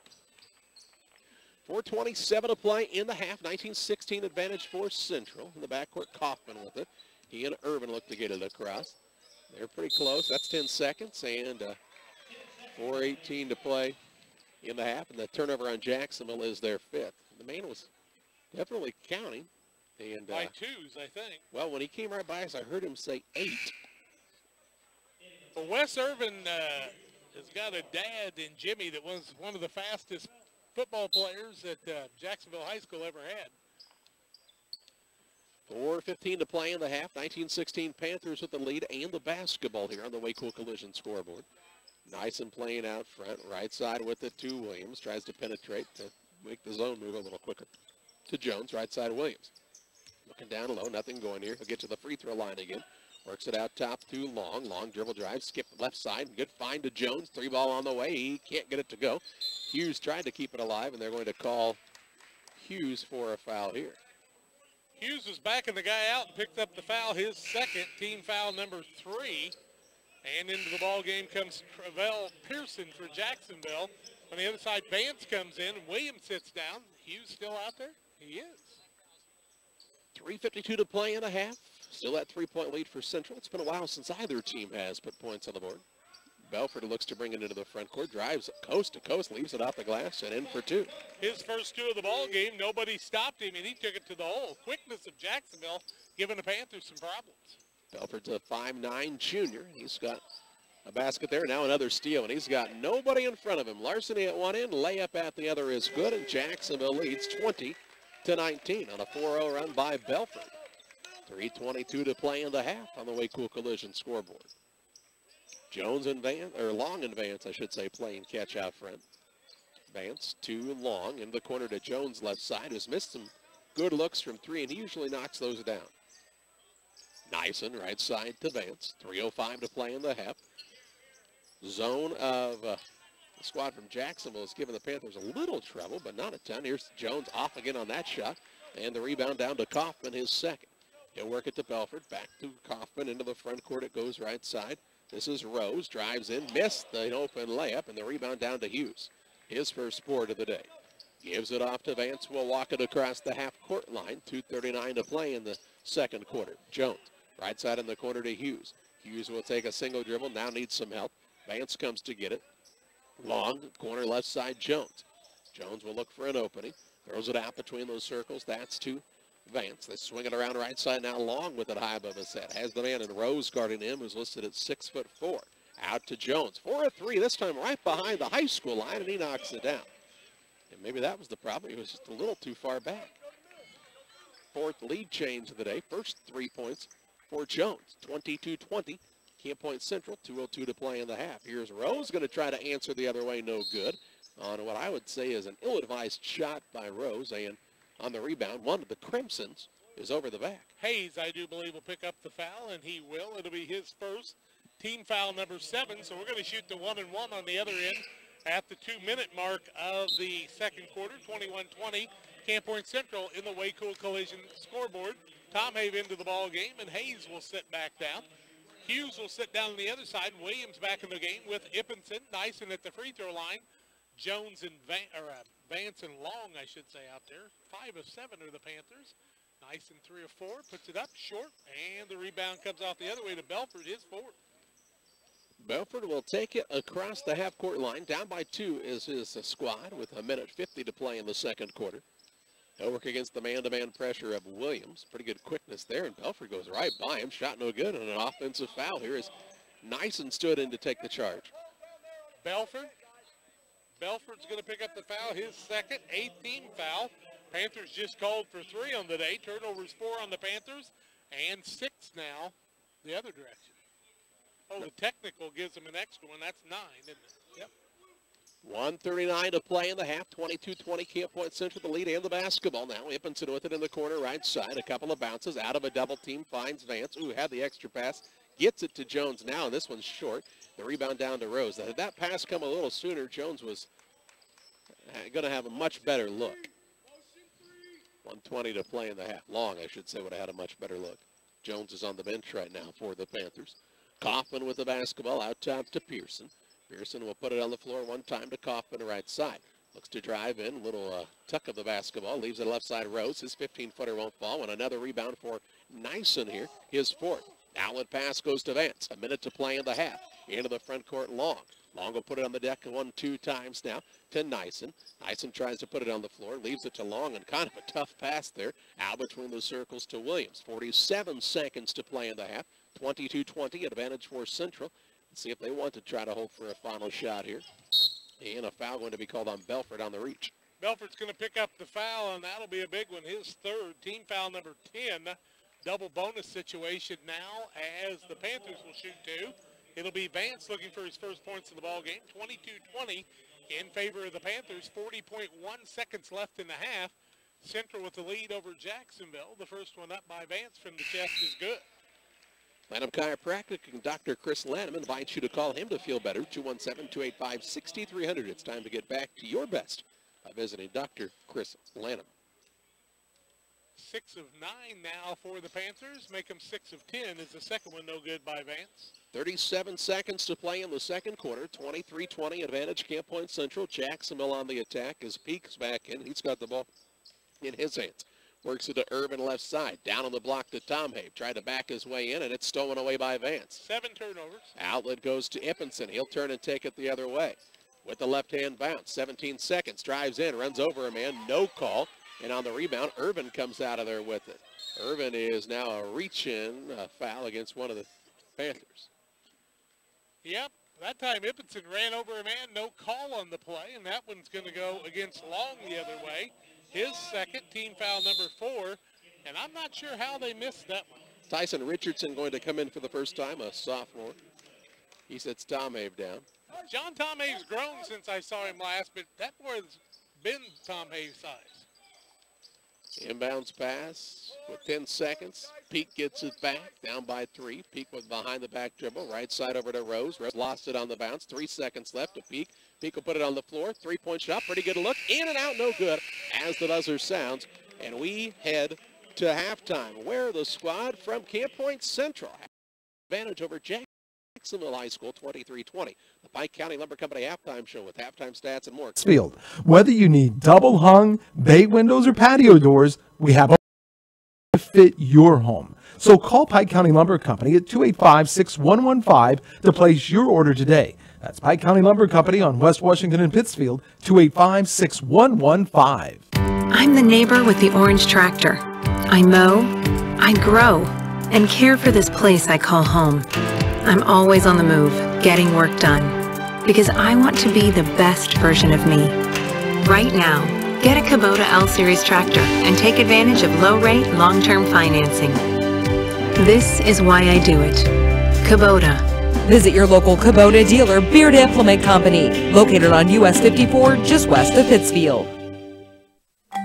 4:27 to play in the half. 19-16 advantage for Central. In the backcourt, Kaufman with it. He and Irvin look to get it across. They're pretty close. That's 10 seconds, and 4:18 to play in the half. And the turnover on Jacksonville is their fifth. The man was definitely counting. And, by twos, I think. Well, when he came right by us, I heard him say 8. Well, Wes Irvin has got a dad in Jimmy that was one of the fastest football players that Jacksonville High School ever had. 4:15 to play in the half. 19-16 Panthers with the lead and the basketball here on the Waco Collision scoreboard. Nyson playing out front. Right side with it to Williams. Tries to penetrate to make the zone move a little quicker. To Jones, right side Williams. Looking down low, nothing going here. He'll get to the free throw line again. Works it out top to Long. Long dribble drive, skip left side. Good find to Jones. 3 ball on the way. He can't get it to go. Hughes tried to keep it alive, and they're going to call Hughes for a foul here. Hughes was backing the guy out and picked up the foul, his second, team foul number 3. And into the ball game comes Travell Pearson for Jacksonville. On the other side, Vance comes in, and Williams sits down. Hughes still out there? He is. 3:52 to play in a half. Still that 3-point lead for Central. It's been a while since either team has put points on the board. Belford looks to bring it into the front court, drives coast to coast, leaves it off the glass, and in for 2. His first 2 of the ball game, nobody stopped him, and he took it to the hole. Quickness of Jacksonville giving the Panthers some problems. Belford's a 5'9" junior. He's got a basket there, now another steal, and he's got nobody in front of him. Larceny at one end, layup at the other is good, and Jacksonville leads 20-19 on a 4-0 run by Belford. 3:22 to play in the half on the Waco Collision scoreboard. Jones and Long and Vance, I should say, playing catch out front. Vance to Long in the corner to Jones left side, who's missed some good looks from 3, and he usually knocks those down. Nyson right side to Vance. 3:05 to play in the half. Zone of the squad from Jacksonville has given the Panthers a little trouble, but not a ton. Here's Jones off again on that shot, and the rebound down to Kaufman, his second. He'll work it to Belford, back to Kaufman, into the front court. It goes right side. This is Rose, drives in, missed the open layup, and the rebound down to Hughes. His first board of the day. Gives it off to Vance, will walk it across the half-court line. 2:39 to play in the second quarter. Jones, right side in the corner to Hughes. Hughes will take a single dribble, now needs some help. Vance comes to get it. Long, corner left side, Jones. Jones will look for an opening. Throws it out between those circles. That's to Vance. They swing it around right side now. Long with it high above his head. Has the man in Rose guarding him, who's listed at 6'4". Out to Jones. 4 of 3, this time right behind the high school line, and he knocks it down. And maybe that was the problem. He was just a little too far back. 4th lead change of the day. First 3 points for Jones. 22-20. Camp Point Central, 2:02 to play in the half. Here's Rose going to try to answer the other way, no good. On what I would say is an ill-advised shot by Rose, and on the rebound, one of the Crimsons is over the back. Hayes, I do believe, will pick up the foul, and he will. It'll be his first, team foul number 7, so we're going to shoot the 1-and-1 on the other end at the 2-minute mark of the second quarter, 21-20. Camp Point Central in the Waco Collision scoreboard. Tom Have into the ball game, and Hayes will sit back down. Hughes will sit down on the other side. Williams back in the game with Ippenson, Nyson at the free throw line. Jones and Vance and Long, I should say, out there. 5 of 7 are the Panthers. Nyson 3 of 4, puts it up short, and the rebound comes off the other way to Belford, his 4th. Belford will take it across the half-court line. Down by 2 is his squad with 1:50 to play in the second quarter. They'll work against the man-to-man pressure of Williams. Pretty good quickness there, and Belford goes right by him. Shot no good, and an offensive foul here as Nyson stood in to take the charge. Belford's going to pick up the foul, his second, 8th team foul. Panthers just called for 3 on the day. Turnovers 4 on the Panthers, and 6 now the other direction. Oh, the technical gives them an extra one. That's 9, isn't it? Yep. 1:39 to play in the half. 22-20 Camp Point Central, the lead and the basketball now. Ippenson with it in the corner right side. A couple of bounces out of a double team. Finds Vance. Ooh, had the extra pass. Gets it to Jones now, and this one's short. The rebound down to Rose. Had that pass come a little sooner, Jones was going to have a much better look. 1:20 to play in the half. Long, I should say, would have had a much better look. Jones is on the bench right now for the Panthers. Kaufman with the basketball out top to Pearson. Pearson will put it on the floor one time to Kaufman right side. Looks to drive in, little tuck of the basketball, leaves it left side Rose. His 15-footer won't fall, and another rebound for Nyson here, his 4th. Outlet pass goes to Vance. A minute to play in the half. Into the front court, Long. Long will put it on the deck 1-2 times now to Nyson. Nyson tries to put it on the floor, leaves it to Long, and kind of a tough pass there. Out between the circles to Williams. 47 seconds to play in the half. 22-20 advantage for Central. Let's see if they want to try to hold for a final shot here. And a foul going to be called on Belford on the reach. Belford's going to pick up the foul, and that'll be a big one. His 3rd, team foul number 10. Double bonus situation now as the Panthers will shoot 2. It'll be Vance looking for his first points in the ball game. 22-20 in favor of the Panthers. 40.1 seconds left in the half. Central with the lead over Jacksonville. The first one up by Vance from the chest is good. Lanham Chiropractic and Dr. Chris Lanham invites you to call him to feel better. 217-285-6300. It's time to get back to your best by visiting Dr. Chris Lanham. 6 of 9 now for the Panthers. Make them 6 of 10. Is the second one no good by Vance? 37 seconds to play in the second quarter. 23-20 advantage Camp Point Central. Jacksonville on the attack as Peak's back in. He's got the ball in his hands. Works it to Irvin left side. Down on the block to Tom Have. Tried to back his way in, and it's stolen away by Vance. 7 turnovers. Outlet goes to Ippenson. He'll turn and take it the other way. With the left-hand bounce. 17 seconds. Drives in. Runs over a man. No call. And on the rebound, Irvin comes out of there with it. Irvin is now a reach-in foul against one of the Panthers. Yep. That time Ippenson ran over a man. No call on the play, and that one's going to go against Long the other way. His second, team foul number 4, and I'm not sure how they missed that one. Tyson Richardson going to come in for the first time, a sophomore. He sets Tom Have down. John Tom Have's grown since I saw him last, but that boy's been Tom Have's size. Inbounds pass with 10 seconds. Peak gets it back, down by 3. Peak with behind the back dribble, right side over to Rose. Rose lost it on the bounce. 3 seconds left to Peak. Peak will put it on the floor. 3-point shot, pretty good look. In and out, no good as the buzzer sounds. And we head to halftime, where the squad from Camp Point Central advantage over Jacksonville High School 23-20. The Pike County Lumber Company halftime show with halftime stats and more. Field. Whether you need double hung, bay windows, or patio doors, we have to fit your home. So call Pike County Lumber Company at 285-6115 to place your order today. That's Pike County Lumber Company on West Washington and Pittsfield, 285-6115. I'm the neighbor with the orange tractor. I mow, I grow, and care for this place I call home. I'm always on the move, getting work done, because I want to be the best version of me. Right now, get a Kubota L-Series tractor and take advantage of low-rate, long-term financing. This is why I do it. Kubota. Visit your local Kubota dealer, Beard Implement Company, located on US 54, just west of Pittsfield.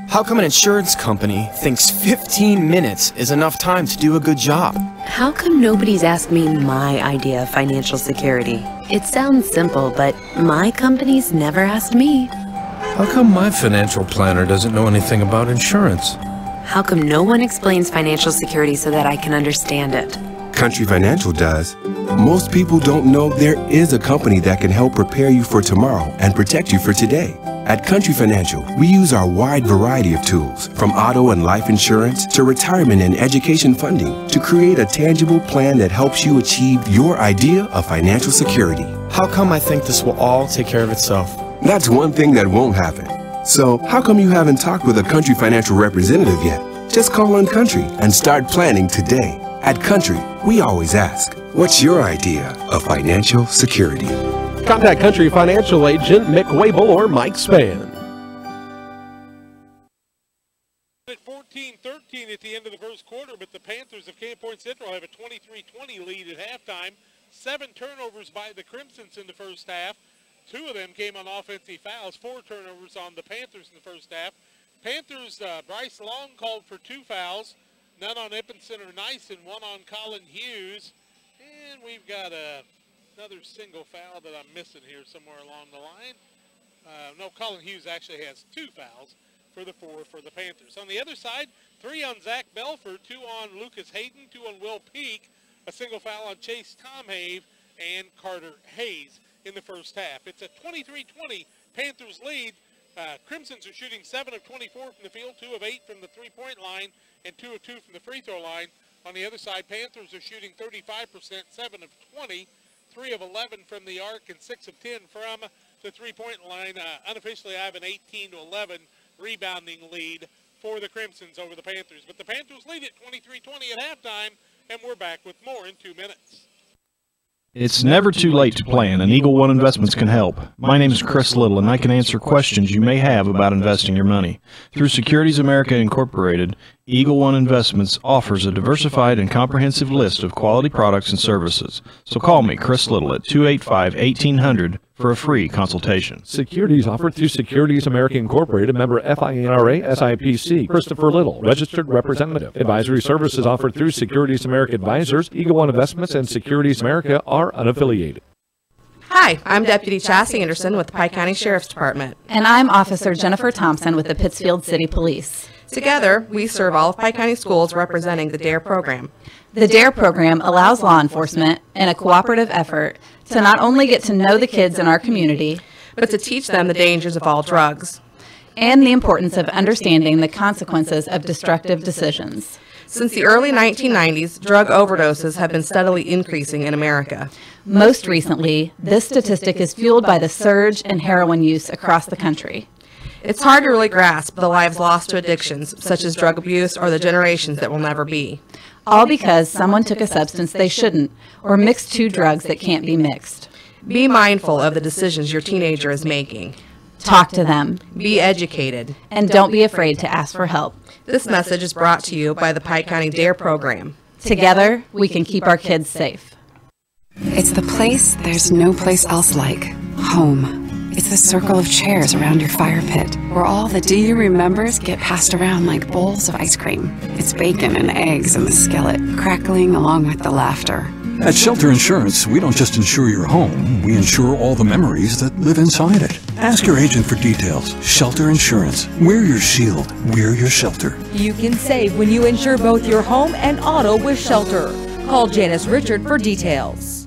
How come an insurance company thinks 15 minutes is enough time to do a good job? How come nobody's asked me my idea of financial security? It sounds simple, but my company's never asked me. How come my financial planner doesn't know anything about insurance? How come no one explains financial security so that I can understand it? Country Financial does. Most people don't know there is a company that can help prepare you for tomorrow and protect you for today. At Country Financial, we use our wide variety of tools, from auto and life insurance to retirement and education funding, to create a tangible plan that helps you achieve your idea of financial security. How come I think this will all take care of itself? That's one thing that won't happen. So, how come you haven't talked with a Country Financial representative yet? Just call on Country and start planning today. At Country, we always ask, what's your idea of financial security? Contact Country Financial Agent Mick Wable or Mike Spann. At 14-13 at the end of the first quarter, but the Panthers of Camp Point Central have a 23-20 lead at halftime. 7 turnovers by the Crimsons in the first half. 2 of them came on offensive fouls. 4 turnovers on the Panthers in the first half. Panthers, Bryce Long called for 2 fouls. None on Ippenson or Nyson, 1 on Colin Hughes. And we've got another single foul that I'm missing here somewhere along the line. No, Colin Hughes actually has 2 fouls for the 4 for the Panthers. On the other side, 3 on Zach Belford, 2 on Lucas Hayden, 2 on Will Peak, a single foul on Chase Tomhave and Carter Hayes in the first half. It's a 23-20 Panthers lead. Crimsons are shooting 7 of 24 from the field, 2 of 8 from the three-point line, and 2 of 2 from the free throw line. On the other side, Panthers are shooting 35%, 7 of 20, 3 of 11 from the arc, and 6 of 10 from the three-point line. Unofficially, I have an 18-11 rebounding lead for the Crimsons over the Panthers. But the Panthers lead at 23-20 at halftime, and we're back with more in 2 minutes. It's never too late to plan, and Eagle One Investments can help. My name is Chris Little, and I can answer questions you may have about investing your money. Through Securities America Incorporated, Eagle One Investments offers a diversified and comprehensive list of quality products and services. So call me, Chris Little, at 285-1800 for a free consultation. Securities offered through Securities America Incorporated, member FINRA, SIPC. Christopher Little, registered representative. Advisory services offered through Securities America Advisors. Eagle One Investments and Securities America are unaffiliated. Hi, I'm Deputy Chassie Anderson with the Pike County Sheriff's Department. And I'm Officer Jennifer Thompson with the Pittsfield City Police. Together, we serve all of Pike County schools representing the DARE program. The DARE program allows law enforcement, in a cooperative effort, to not only get to know the kids in our community, but to teach them the dangers of all drugs and the importance of understanding the consequences of destructive decisions. Since the early 1990s, drug overdoses have been steadily increasing in America. Most recently, this statistic is fueled by the surge in heroin use across the country. It's hard to really grasp the lives lost to addictions, such as drug abuse or the generations that will never be. All because someone took a substance they shouldn't, or mixed 2 drugs that can't be mixed. Be mindful of the decisions your teenager is making. Talk to them. Be educated. And don't be afraid to ask for help. This message is brought to you by the Pike County DARE program. Together, we can keep our kids safe. It's the place there's no place else like. Home. It's the circle of chairs around your fire pit, where all the do you remembers get passed around like bowls of ice cream. It's bacon and eggs in the skillet, crackling along with the laughter. At Shelter Insurance, we don't just insure your home, we insure all the memories that live inside it. Ask your agent for details. Shelter Insurance. We're your shield. We're your shelter. You can save when you insure both your home and auto with Shelter. Call Janice Richard for details.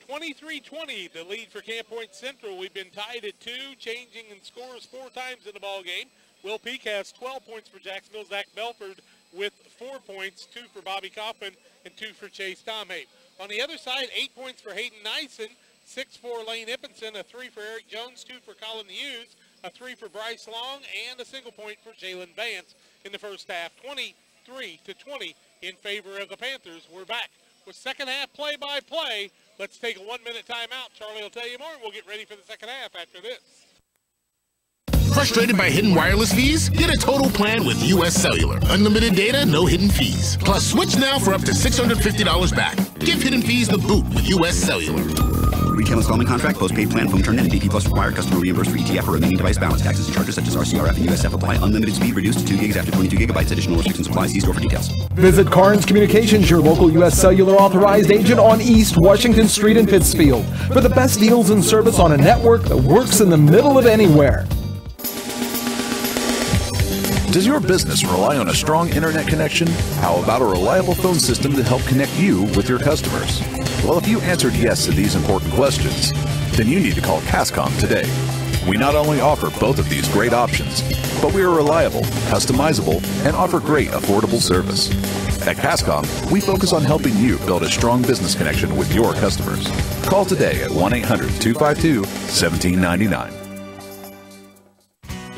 23-20, the lead for Camp Point Central. We've been tied at 2, changing in scores 4 times in the ball game. Will Peak has 12 points for Jacksonville. Zach Belford with 4 points, 2 for Bobby Kaufman and 2 for Chase Tomhave. On the other side, 8 points for Hayden Nyson, 6 for Lane Ippenson, a 3 for Eric Jones, 2 for Colin Hughes, a 3 for Bryce Long, and a single point for Jalen Vance in the first half. 23-20 in favor of the Panthers. We're back with second half play-by-play. Let's take a 1-minute timeout. Charlie will tell you more, and we'll get ready for the second half after this. Frustrated by hidden wireless fees? Get a total plan with U.S. Cellular. Unlimited data, no hidden fees. Plus, switch now for up to $650 back. Give hidden fees the boot with U.S. Cellular. Retail installment contract, postpaid plan, phone turn-in, and DP Plus required. Customer reimbursed for ETF or remaining device balance. Taxes and charges such as RCRF and USF apply. Unlimited speed reduced to 2 gigs after 22 gigabytes. Additional restrictions apply. See store for details. Visit Carnes Communications, your local U.S. Cellular authorized agent on East Washington Street in Pittsfield, for the best deals and service on a network that works in the middle of anywhere. Does your business rely on a strong internet connection? How about a reliable phone system to help connect you with your customers? Well, if you answered yes to these important questions, then you need to call Cascom today. We not only offer both of these great options, but we are reliable, customizable, and offer great affordable service. At Cascom, we focus on helping you build a strong business connection with your customers. Call today at 1-800-252-1799.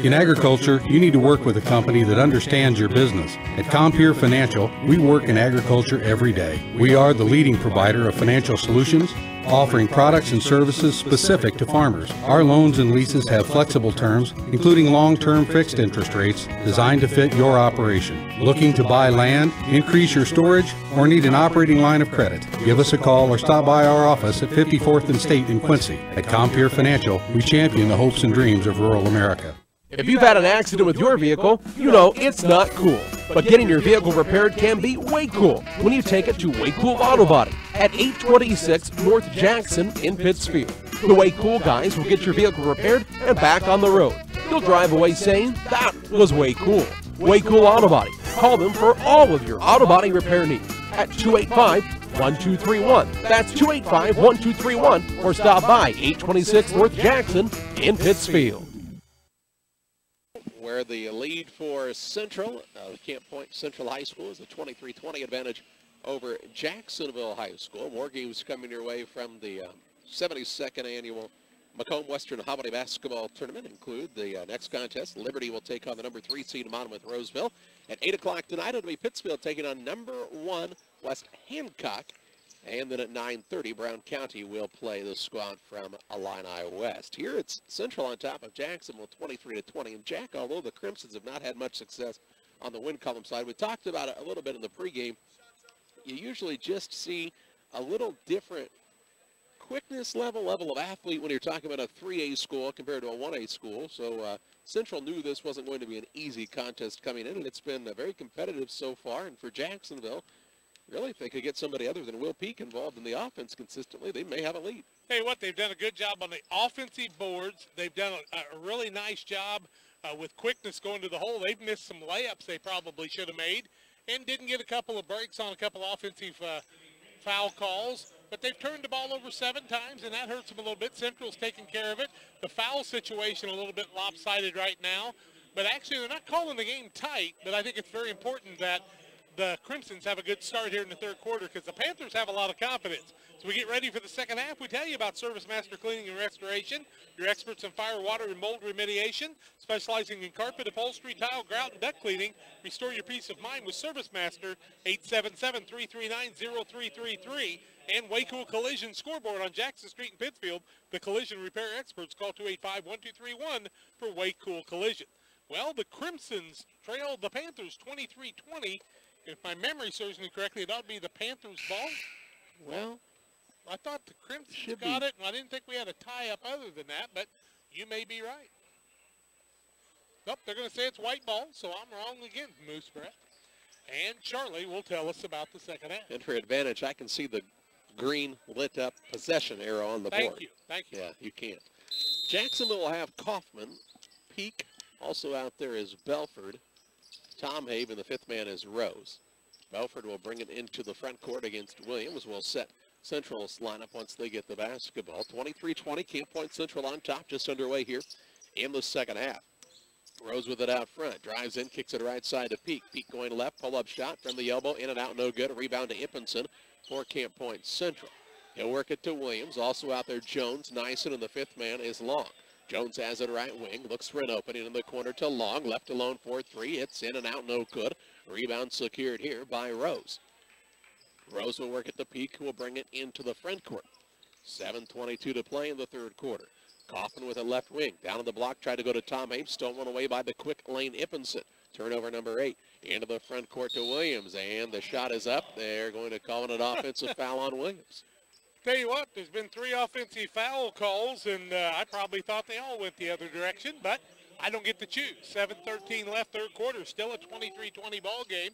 In agriculture, you need to work with a company that understands your business. At Compeer Financial, we work in agriculture every day. We are the leading provider of financial solutions, offering products and services specific to farmers. Our loans and leases have flexible terms, including long-term fixed interest rates designed to fit your operation. Looking to buy land, increase your storage, or need an operating line of credit? Give us a call or stop by our office at 54th and State in Quincy. At Compeer Financial, we champion the hopes and dreams of rural America. If you've had an accident with your vehicle, you know it's not cool. But getting your vehicle repaired can be way cool when you take it to Way Cool Auto Body at 826 North Jackson in Pittsfield. The Way Cool guys will get your vehicle repaired and back on the road. You'll drive away saying, that was way cool. Way Cool Auto Body. Call them for all of your auto body repair needs at 285-1231. That's 285-1231, or stop by 826 North Jackson in Pittsfield. Where the lead for Central, Camp Point Central High School, is a 23-20 advantage over Jacksonville High School. More games coming your way from the 72nd annual Macomb Western Holiday Basketball Tournament include the next contest. Liberty will take on the number 3 seed Monmouth Roseville. At 8 o'clock tonight, it'll be Pittsfield taking on number 1 West Hancock. And then at 9:30, Brown County will play the squad from Illini West. Here it's Central on top of Jacksonville, 23-20. And Jack, although the Crimsons have not had much success on the win column side, we talked about it a little bit in the pregame. You usually just see a little different quickness level of athlete when you're talking about a 3A school compared to a 1A school. So Central knew this wasn't going to be an easy contest coming in, and it's been very competitive so far. And for Jacksonville, really, if they could get somebody other than Will Peak involved in the offense consistently, they may have a lead. Tell you what, they've done a good job on the offensive boards. They've done a really nice job with quickness going to the hole. They've missed some layups they probably should have made and didn't get a couple of breaks on a couple of offensive foul calls. But they've turned the ball over 7 times, and that hurts them a little bit. Central's taking care of it. The foul situation a little bit lopsided right now. But actually, they're not calling the game tight, but I think it's very important that the Crimsons have a good start here in the third quarter because the Panthers have a lot of confidence. So we get ready for the second half. We tell you about Service Master Cleaning and Restoration, your experts in fire, water, and mold remediation, specializing in carpet, upholstery, tile, grout, and duct cleaning. Restore your peace of mind with Service Master, 877-339-0333. And Waco Collision Scoreboard on Jackson Street in Pittsfield. The collision repair experts, call 285-1231 for Waco Collision. Well, the Crimsons trailed the Panthers 23-20. If my memory serves me correctly, it ought to be the Panthers' ball. Well, I thought the Crimsons got it, and I didn't think we had a tie-up other than that, but you may be right. Nope, they're going to say it's white ball, so I'm wrong again, Moose Brett. And Charlie will tell us about the second half. And for advantage, I can see the green lit-up possession arrow on the board. Thank you. Yeah, you can't. Jacksonville will have Kaufman. Peak also out there is Belford. Tom Haven, the 5th man, is Rose. Belford will bring it into the front court against Williams. Will set Central's lineup once they get the basketball. 23-20, Camp Point Central on top, just underway here in the second half. Rose with it out front, drives in, kicks it right side to Peak. Peak going left, pull-up shot from the elbow, in and out, no good. A rebound to Impinson for Camp Point Central. He'll work it to Williams. Also out there, Jones, Nyson, and the 5th man is Long. Jones has it right wing, looks for an opening in the corner to Long, left alone for 3. It's in and out, no good. Rebound secured here by Rose. Rose will work at the Peak, who will bring it into the front court. 7:22 to play in the third quarter. Kaufman with a left wing, down on the block, tried to go to Tom Ames, stolen away by the quick Lane Impinson. Turnover number 8, into the front court to Williams, and the shot is up. They're going to call it an offensive foul on Williams. Tell you what, there's been 3 offensive foul calls, and I probably thought they all went the other direction, but I don't get to choose. 7:13 left, third quarter, still a 23-20 ball game.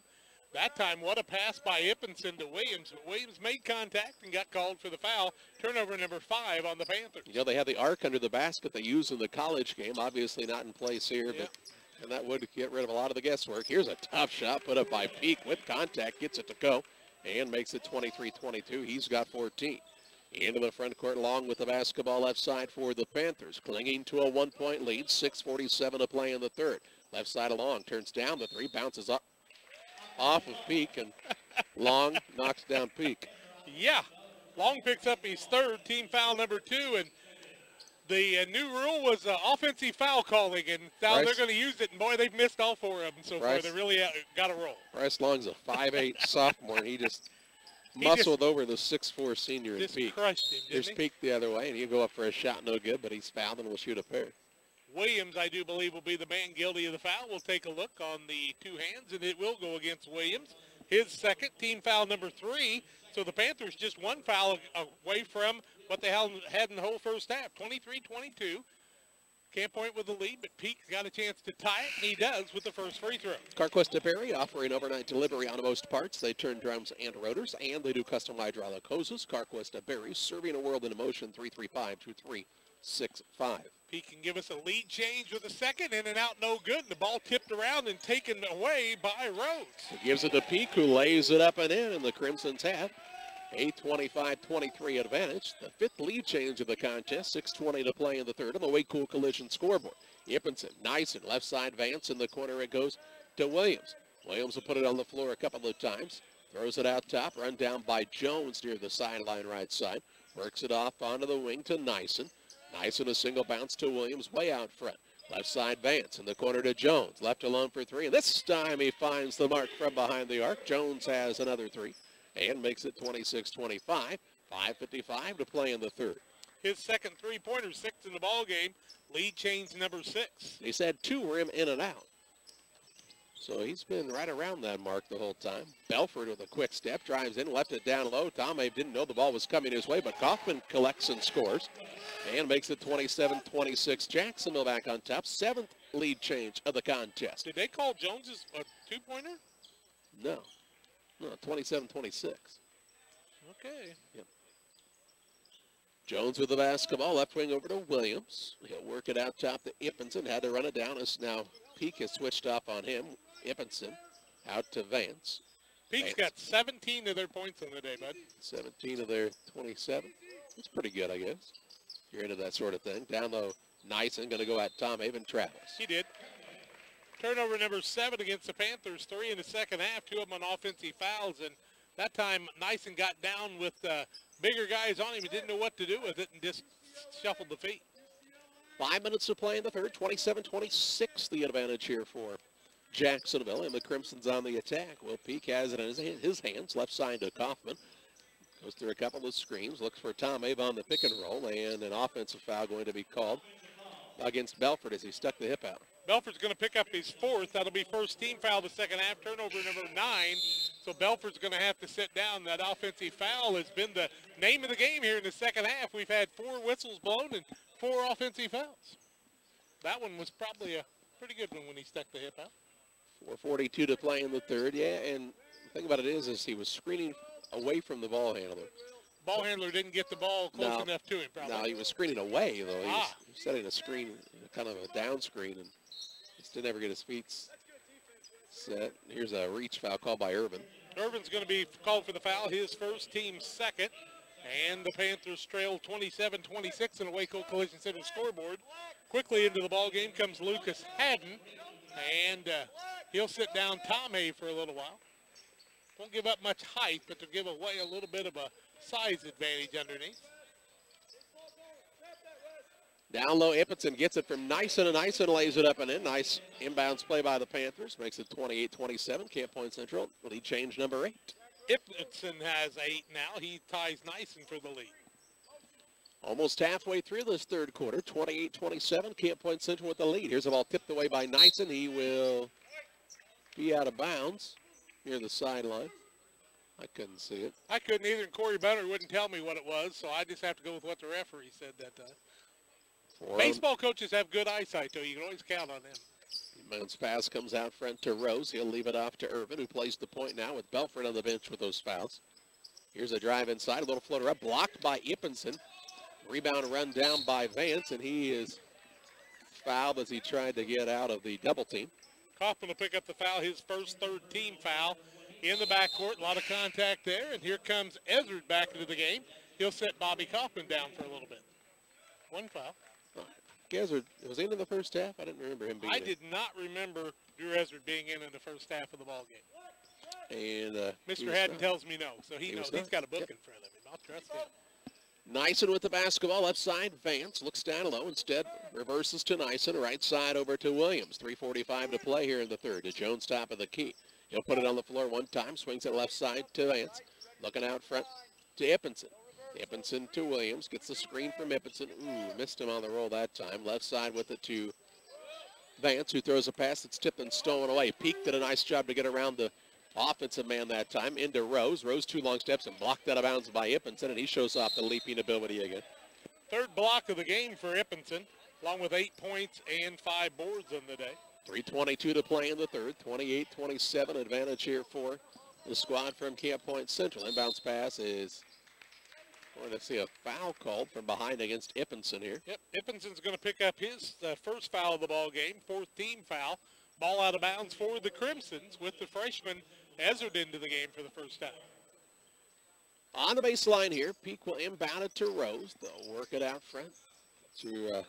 That time, what a pass by Impinson to Williams. Williams made contact and got called for the foul. Turnover number 5 on the Panthers. You know, they had the arc under the basket they used in the college game. Obviously not in place here, but and that would get rid of a lot of the guesswork. Here's a tough shot put up by Peak with contact, gets it to go, and makes it 23-22. He's got 14. Into the front court, Long with the basketball left side for the Panthers. Clinging to a 1-point lead, 6:47 to play in the third. Left side of Long, turns down the 3, bounces up off of Peak, and Long knocks down Peak. Yeah, Long picks up his 3rd, team foul number 2, and The new rule was offensive foul calling, and now they're going to use it. And, boy, they've missed all 4 of them so far. They really got to roll. Bryce Long's a 5'8" sophomore, and he just muscled over the 6'4" senior in Peak. Crushed him, Here's didn't he? Peak the other way, and he'll go up for a shot, no good, but he's fouled and will shoot a pair. Williams, I do believe, will be the man guilty of the foul. We'll take a look on the 2 hands, and it will go against Williams. His second, team foul number 3. So the Panthers just 1 foul away from what they had in the whole first half, 23-22. Can't point with the lead, but Peak's got a chance to tie it, and he does with the first free throw. Carquest Berry offering overnight delivery on most parts. They turn drums and rotors, and they do custom hydraulic hoses. Carquest Berry, serving a world in motion, 335-2365. Peak can give us a lead change with a second, in and out, no good. And the ball tipped around and taken away by Rhodes. It gives it to Peak, who lays it up and in, and the Crimsons have a 25-23 advantage. The 5th lead change of the contest, 6:20 to play in the 3rd on the Way Cool Collision scoreboard. Yippenson, nice and left side Vance in the corner. It goes to Williams. Williams will put it on the floor a couple of times. Throws it out top, run down by Jones near the sideline right side. Works it off onto the wing to Nyson. Nyson a single bounce to Williams way out front. Left side Vance in the corner to Jones. Left alone for 3. And this time he finds the mark from behind the arc. Jones has another 3 and makes it 26-25. 5:55 to play in the 3rd. His second three-pointer, 6 in the ball game. Lead change number 6. He said 2 were him in and out. So he's been right around that mark the whole time. Belford with a quick step, drives in, left it down low. Tomei didn't know the ball was coming his way, but Kaufman collects and scores and makes it 27-26. Jacksonville back on top. 7th lead change of the contest. Did they call Jones's a 2-pointer? No. No, 27-26. Okay. Yep. Jones with the basketball, left wing over to Williams. He'll work it out top to Ippenson. Had to run it down as now Peak has switched off on him. Ippenson out to Vance. Peak's got 17 of their points on the day, bud. 17 of their 27. That's pretty good, I guess. If you're into that sort of thing. Down low, Nyson going to go at Tom Haven Travis. He did. Turnover number 7 against the Panthers. 3 in the second half, 2 of them on offensive fouls. And that time, Nyson got down with bigger guys on him. He didn't know what to do with it and just shuffled the feet. 5 minutes to play in the 3rd. 27-26 the advantage here for Jacksonville. And the Crimson's on the attack. Will Peak has it in his hands. Left side to Kaufman. Goes through a couple of screens. Looks for Tom Abe on the pick and roll. And an offensive foul going to be called against Belford as he stuck the hip out. Belford's going to pick up his 4th. That'll be first team foul the second half. Turnover number 9. So Belford's going to have to sit down. That offensive foul has been the name of the game here in the second half. We've had 4 whistles blown and 4 offensive fouls. That one was probably a pretty good one when he stuck the hip out. 4:42 to play in the 3rd. Yeah, and the thing about it is he was screening away from the ball handler. Ball handler didn't get the ball close enough to him, probably. No, he was screening away, though. He was setting a screen, kind of a down screen, and just didn't ever get his feet set. Here's a reach foul called by Irvin. Irvin's going to be called for the foul, his first, team second. And the Panthers trail 27-26 in a Waco Collision Center scoreboard. Quickly into the ball game comes Lucas Haddon, and he'll sit down Tomei for a little while. Won't give up much height, but to give away a little bit of a size advantage underneath. Down low, Ippenson gets it from Nyson, and Nyson lays it up and in. Nice inbounds play by the Panthers. Makes it 28-27. Camp Point Central, lead change number 8. Ippenson has 8 now. He ties Nyson for the lead. Almost halfway through this 3rd quarter, 28-27. Camp Point Central with the lead. Here's a ball tipped away by Nyson. He will be out of bounds near the sideline. I couldn't see it. I couldn't either, and Corey Bunner wouldn't tell me what it was, so I just have to go with what the referee said that time. Baseball coaches have good eyesight, though. You can always count on them. Man's pass comes out front to Rose. He'll leave it off to Irvin, who plays the point now with Belford on the bench with those fouls. Here's a drive inside, a little floater up, blocked by Ippenson. Rebound run down by Vance, and he is fouled as he tried to get out of the double team. Kaufman will pick up the foul, his first 3rd team foul in the backcourt. A lot of contact there, and here comes Ezard back into the game. He'll set Bobby Kaufman down for a little bit. 1 foul. Ezard, was he in the first half? I didn't remember him being I did not remember Drew Ezard being in the first half of the ball game. And Mr. Haddon tells me no, so he knows. He's got a book in front of him. I'll trust him. Nyson with the basketball, left side. Vance looks down low, instead reverses to Nyson, right side over to Williams. 3:45 to play here in the third. To Jones, top of the key. He'll put it on the floor one time, swings it left side to Vance. Looking out front to Ippinson. Ippinson to Williams, gets the screen from Ippinson. Ooh, missed him on the roll that time. Left side with it to Vance, who throws a pass that's tipped and stolen away. Peak did a nice job to get around the offensive man that time into Rose. Rose 2 long steps and blocked out of bounds by Ippinson, and he shows off the leaping ability again. Third block of the game for Ippinson, along with 8 points and 5 boards on the day. 3:22 to play in the third. 28-27 advantage here for the squad from Camp Point Central. Inbounds pass is, we're going to see a foul called from behind against Ippinson here. Yep, Ippinson's going to pick up his first foul of the ball game, 4th team foul. Ball out of bounds for the Crimsons with the freshman Ezard into the game for the first time. On the baseline here, Peak will inbound it to Rose. They'll work it out front to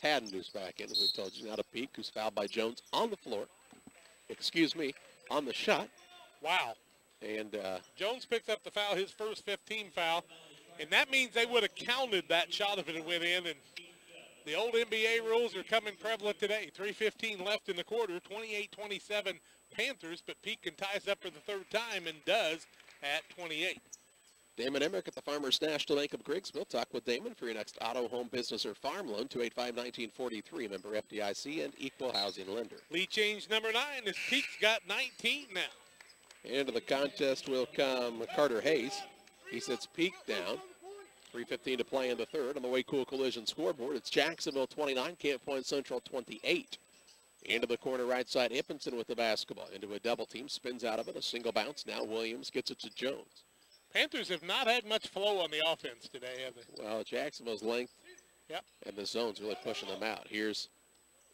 Haddon, who's back in, as we told you. Now to Peak, who's fouled by Jones on the floor. Excuse me, on the shot. Wow. And Jones picked up the foul, his first 15 foul, and that means they would have counted that shot if it had went in, and the old NBA rules are coming prevalent today. 3:15 left in the quarter, 28-27 Panthers, but Peak ties up for the third time and does at 28. Damon Emmerich at the Farmers National Bank of Griggsville. Talk with Damon for your next auto, home, business, or farm loan. 285-1943, member FDIC and equal housing lender. Lead change number 9 is Peak's got 19 now. Into the contest will come Carter Hayes. He sets Peak down. 3:15 to play in the third. On the Way Cool Collision scoreboard, it's Jacksonville 29, Camp Point Central 28. Into the corner right side, Ippinson with the basketball. Into a double team, spins out of it, a single bounce. Now Williams gets it to Jones. Panthers have not had much flow on the offense today, have they? Well, Jacksonville's length and the zone's really pushing them out. Here's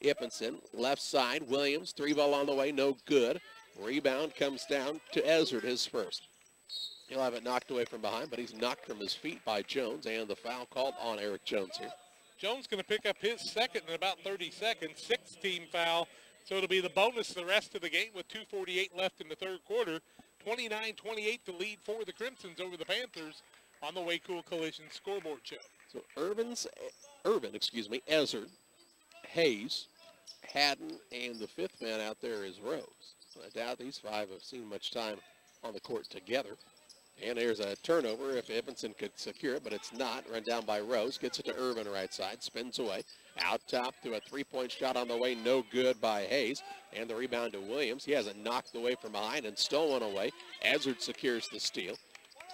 Ippinson, left side, Williams, 3-ball on the way, no good. Rebound comes down to Ezard, his first. He'll have it knocked away from behind, but he's knocked from his feet by Jones, and the foul called on Eric Jones here. Jones going to pick up his second in about 30 seconds, 6th team foul. So it'll be the bonus the rest of the game with 2:48 left in the third quarter. 29-28 to lead for the Crimsons over the Panthers on the Way Cool Collision scoreboard show. So Ezard, Hayes, Haddon, and the 5th man out there is Rose. So I doubt these 5 have seen much time on the court together. And there's a turnover if Ippinson could secure it, but it's not. Run down by Rose. Gets it to Irvin right side. Spins away. Out top to a 3-point shot on the way. No good by Hayes. And the rebound to Williams. He has it knocked away from behind and stolen away. Ezard secures the steal.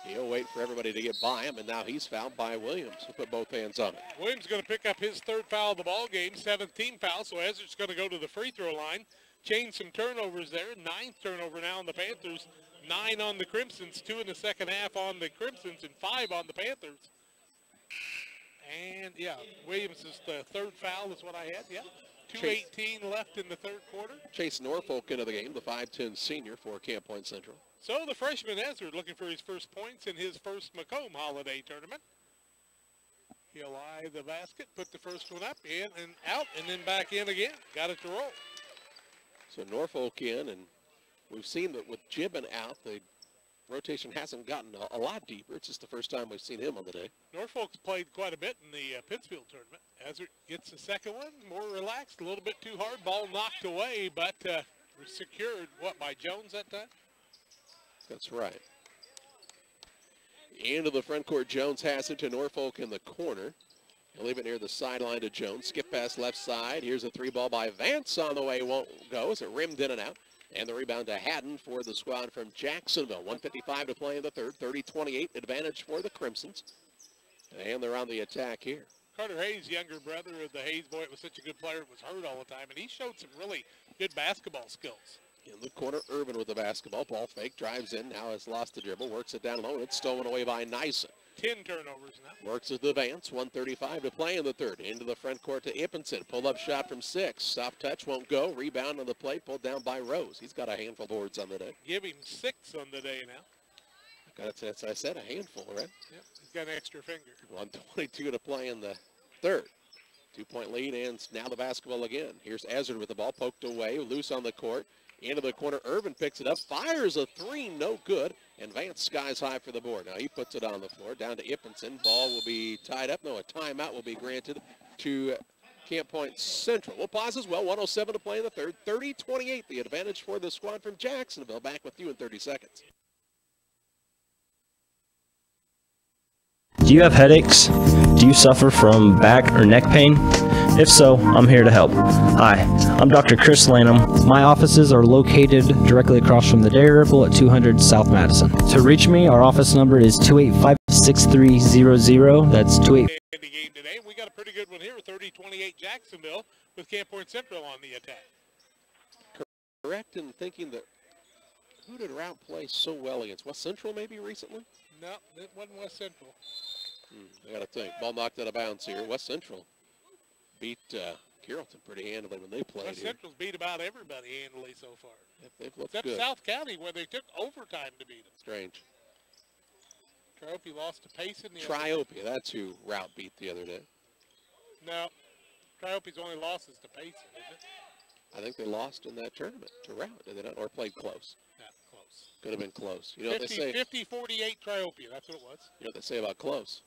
He'll wait for everybody to get by him, and now he's fouled by Williams. He'll put both hands on it. Williams going to pick up his 3rd foul of the ball game, 7th team foul, so Ezard's going to go to the free throw line. Change some turnovers there. 9th turnover now on the Panthers. 9 on the Crimsons, 2 in the second half on the Crimsons, and 5 on the Panthers. And, Williams is the 3rd foul is what I had, 2:18 left in the third quarter. Chase Norfolk into the game, the 5'10 senior for Camp Point Central. So the freshman Ezard looking for his first points in his first Macomb Holiday Tournament. He'll eye the basket, put the first one up, in and out, and then back in again. Got it to roll. So Norfolk in, and we've seen that with Gibbon out, the rotation hasn't gotten a lot deeper. It's just the first time we've seen him on the day. Norfolk's played quite a bit in the Pittsfield tournament. Ezard gets the second one, more relaxed, a little bit too hard. Ball knocked away, but secured, by Jones that time? That's right. Into the front court, Jones has it to Norfolk in the corner. He'll leave it near the sideline to Jones. Skip pass left side. Here's a 3-ball by Vance on the way. Won't go as it rimmed in and out. And the rebound to Haddon for the squad from Jacksonville. 1:55 to play in the third. 30-28 advantage for the Crimsons. And they're on the attack here. Carter Hayes, younger brother of the Hayes boy, was such a good player, was hurt all the time, and he showed some really good basketball skills. In the corner, Irvin with the basketball. Ball fake, drives in, now has lost the dribble, works it down low, and it's stolen away by Nyson. 10 turnovers now. Works with the Vance, 1:35 to play in the third. Into the front court to Ippinson. Pull-up shot from 6. Soft touch, won't go. Rebound on the play, pulled down by Rose. He's got a handful of boards on the day. Give him 6 on the day now. That's I said, a handful, right? Yep, he's got an extra finger. 1:22 to play in the third. 2-point lead, and now the basketball again. Here's Ezard with the ball poked away, loose on the court. Into the corner, Irvin picks it up, fires a 3, no good. And Vance skies high for the board. Now he puts it on the floor. Down to Ippenson. Ball will be tied up. No, a timeout will be granted to Camp Point Central. We'll pause as well. 1:07 to play in the third. 30-28, the advantage for the squad from Jacksonville. Back with you in 30 seconds. Do you have headaches? Do you suffer from back or neck pain? If so, I'm here to help. Hi, I'm Dr. Chris Lanham. My offices are located directly across from the Dairy Ripple at 200 South Madison. To reach me, our office number is 285-6300. That's 28. The game today. We got a pretty good one here, 30-28 Jacksonville with Camp Point Central on the attack. Correct in thinking that who did Route play so well against? West Central maybe recently? No, it wasn't West Central. I got to think. Ball knocked out of bounds here. West Central beat Carrollton pretty handily when they played. West Central's beat about everybody handily so far. They've looked except good. South County, where they took overtime to beat them. Strange. Triope lost to Payson. Triope, that's who Route beat the other day. No, Triope's only loss is to Payson, isn't it? I think they lost in that tournament to Route, did they not? Or played close. Not close. Could have been close. You know what they say? 50-48 Triope, that's what it was. You know what they say about close?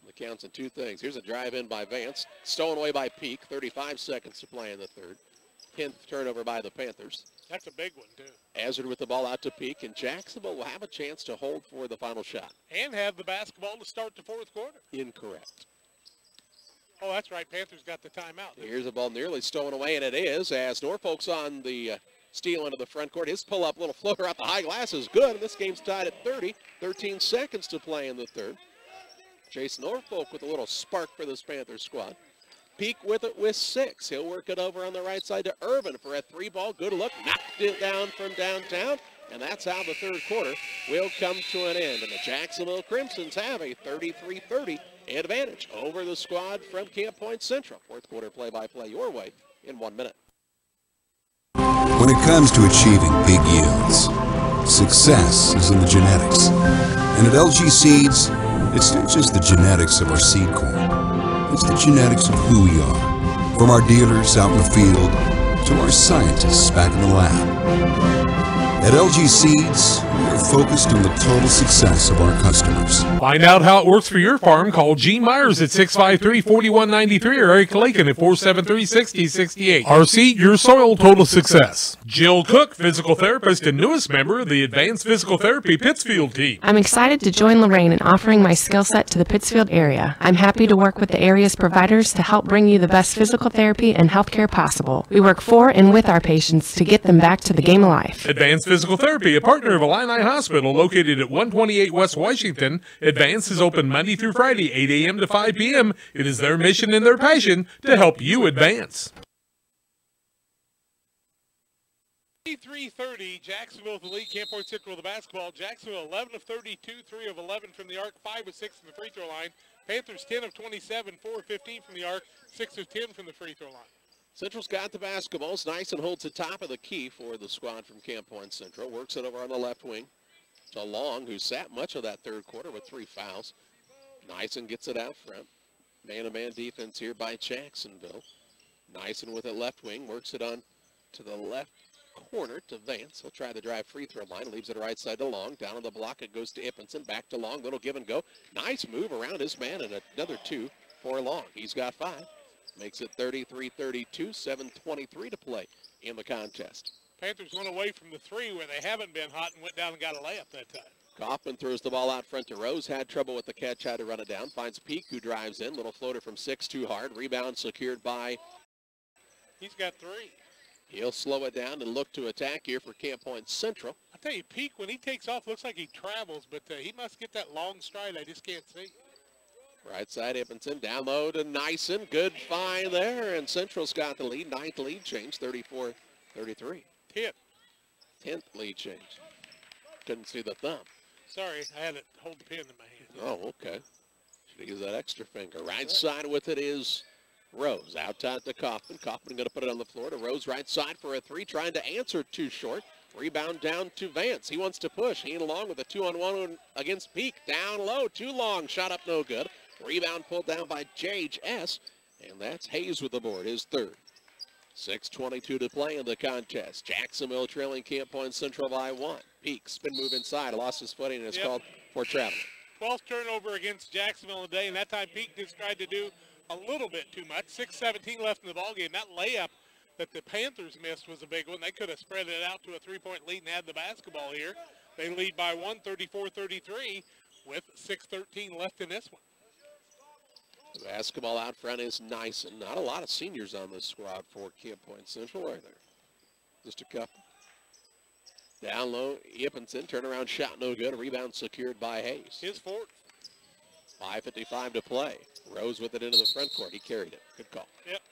It counts in two things. Here's a drive in by Vance. Stolen away by Peak. 35 seconds to play in the third. 10th turnover by the Panthers. That's a big one, too. Hazard with the ball out to Peak, and Jacksonville will have a chance to hold for the final shot. And have the basketball to start the fourth quarter. Incorrect. Oh, that's right. Panthers got the timeout. Here's a ball nearly stolen away, and it is, as Norfolk's on the steal into the front court. His pull-up little floater out the high glass is good, and this game's tied at 30. 13 seconds to play in the third. Chase Norfolk with a little spark for this Panthers squad. Peak with it with 6. He'll work it over on the right side to Irvin for a 3-ball. Good look. Knocked it down from downtown. And that's how the third quarter will come to an end. And the Jacksonville Crimsons have a 33-30 advantage over the squad from Camp Point Central. Fourth quarter play-by-play your way in 1 minute. When it comes to achieving big yields, success is in the genetics. And at LG Seeds, it's not just the genetics of our seed corn. It's the genetics of who we are. From our dealers out in the field to our scientists back in the lab. At LG Seeds, we are focused on the total success of our customers. Find out how it works for your farm. Call Gene Myers at 653-4193 or Eric Lakin at 473-6068. RC, your soil total success. Jill Cook, physical therapist and newest member of the Advanced Physical Therapy Pittsfield team. I'm excited to join Lorraine in offering my skill set to the Pittsfield area. I'm happy to work with the area's providers to help bring you the best physical therapy and health care possible. We work for and with our patients to get them back to the game of life. Advanced Physical Therapy, a partner of Illini Hospital located at 128 West Washington. Advance is open Monday through Friday, 8 a.m. to 5 p.m. It is their mission and their passion to help you advance. 33-30, Jacksonville with the lead. Camp Point Central with the basketball. Jacksonville 11 of 32, 3 of 11 from the arc, 5 of 6 from the free throw line. Panthers 10 of 27, 4 of 15 from the arc, 6 of 10 from the free throw line. Central's got the basketball. It's nice and holds the top of the key for the squad from Camp Point Central. Works it over on the left wing to Long, who sat much of that third quarter with 3 fouls. Nyson gets it out front. Man-to-man defense here by Jacksonville. Nyson with it left wing. Works it on to the left corner to Vance. He'll try the drive free throw line. Leaves it right side to Long. Down on the block it goes to Ippenson. Back to Long. Little give and go. Nice move around his man and another 2 for Long. He's got 5. Makes it 33-32, 7:23 to play in the contest. Panthers went away from the 3 where they haven't been hot and went down and got a layup that time. Kaufman throws the ball out front to Rose. Had trouble with the catch, had to run it down. Finds Peak, who drives in. Little floater from 6, too hard. Rebound secured by... He's got 3. He'll slow it down and look to attack here for Camp Point Central. I tell you, Peak, when he takes off, looks like he travels, but he must get that long stride. I just can't see. Right side, Ippenson, down low to Nyson. Good find there, and Central's got the lead. 9th lead change, 34-33. 10th lead change. Couldn't see the thumb. Sorry, I had to hold the pin in my hand. Oh, okay. Should have used that extra finger. Right side with it is Rose. Out top to Kaufman. Kaufman going to put it on the floor to Rose. Right side for a 3, trying to answer too short. Rebound down to Vance. He wants to push. He and along with a 2-on-1 against Peak. Down low, too long. Shot up no good. Rebound pulled down by J.H.S. And that's Hayes with the board, his 3rd. 6:22 to play in the contest. Jacksonville trailing Camp Point Central by 1. Peak, spin move inside, lost his footing, and is called for traveling. 12th turnover against Jacksonville today, and that time Peak just tried to do a little bit too much. 6:17 left in the ballgame. That layup that the Panthers missed was a big one. They could have spread it out to a 3-point lead and had the basketball here. They lead by 1, 34-33, with 6:13 left in this one. The basketball out front is Nyson. Not a lot of seniors on this squad for Camp Point Central, are there? Just a couple. Down low, Yippenson, turnaround shot no good. Rebound secured by Hayes. His fourth. 5:55 to play. Rose with it into the front court. He carried it. Good call. Yep.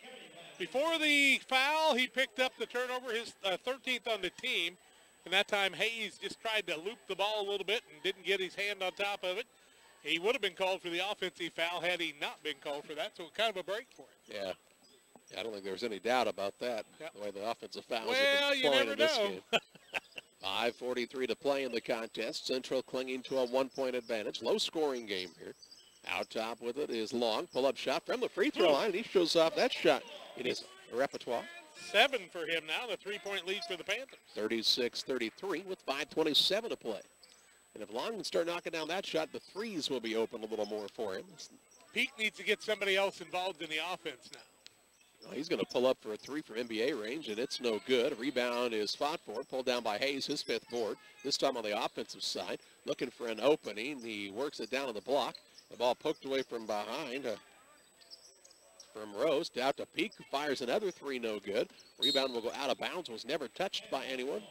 Before the foul, he picked up the turnover, his 13th on the team. And that time Hayes just tried to loop the ball a little bit and didn't get his hand on top of it. He would have been called for the offensive foul had he not been called for that, so kind of a break for him. Yeah. I don't think there was any doubt about that, the way the offensive fouls Well, have been you flying never in this know. game. 5:43 to play in the contest. Central clinging to a 1-point advantage. Low-scoring game here. Out top with it is Long. Pull-up shot from the free throw line, and he shows off that shot in his repertoire. 7 for him now, the 3-point lead for the Panthers. 36-33 with 5:27 to play. And if Long can start knocking down that shot, the threes will be open a little more for him. Peak needs to get somebody else involved in the offense now. Well, he's going to pull up for a 3 from NBA range, and it's no good. A rebound is fought for, pulled down by Hayes, his 5th board. This time on the offensive side, looking for an opening. He works it down on the block. The ball poked away from behind from Rose. Out to Peak, who fires another 3, no good. Rebound will go out of bounds, was never touched by anyone.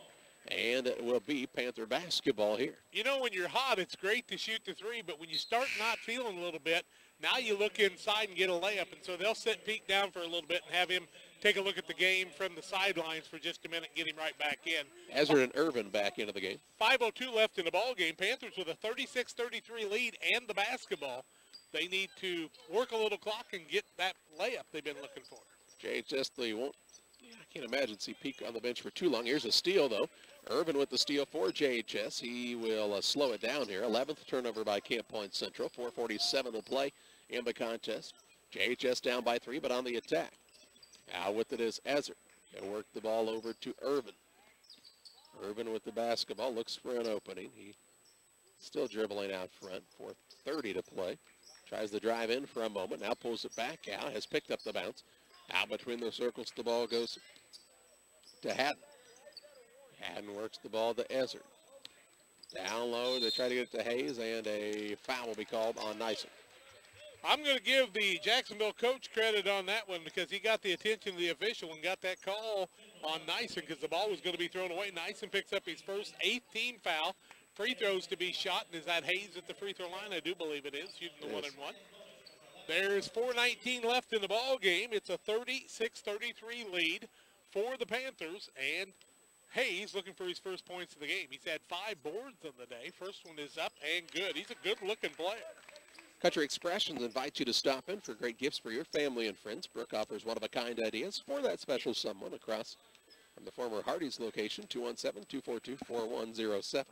And it will be Panther basketball here. You know, when you're hot, it's great to shoot the 3, but when you start not feeling a little bit, now you look inside and get a layup. And so they'll sit Peak down for a little bit and have him take a look at the game from the sidelines for just a minute and get him right back in. Ezra and Irvin back into the game. 5:02 left in the ball game. Panthers with a 36-33 lead and the basketball. They need to work a little clock and get that layup they've been looking for. JHS, they won't. I can't imagine see Peak on the bench for too long. Here's a steal, though. Irvin with the steal for JHS. He will slow it down here. 11th turnover by Camp Point Central. 4:47 to play in the contest. JHS down by 3, but on the attack. Out with it is Ezra. He'll work the ball over to Irvin. Irvin with the basketball. Looks for an opening. He still dribbling out front. 4:30 to play. Tries to drive in for a moment. Now pulls it back out. Has picked up the bounce. Out between the circles, the ball goes to Haddon. Haddon works the ball to Ezra. Down low, they try to get it to Hayes, and a foul will be called on Nyson. I'm going to give the Jacksonville coach credit on that one because he got the attention of the official and got that call on Nyson because the ball was going to be thrown away. Nyson picks up his first 8th team foul. Free throws to be shot. And is that Hayes at the free throw line? I do believe it is, shooting the 1-and-1. There's 4:19 left in the ball game. It's a 36-33 lead for the Panthers, and Hayes looking for his first points of the game. He's had 5 boards on the day. First one is up and good. He's a good-looking player. Country Expressions invites you to stop in for great gifts for your family and friends. Brooke offers one-of-a-kind ideas for that special someone across from the former Hardee's location, 217-242-4107.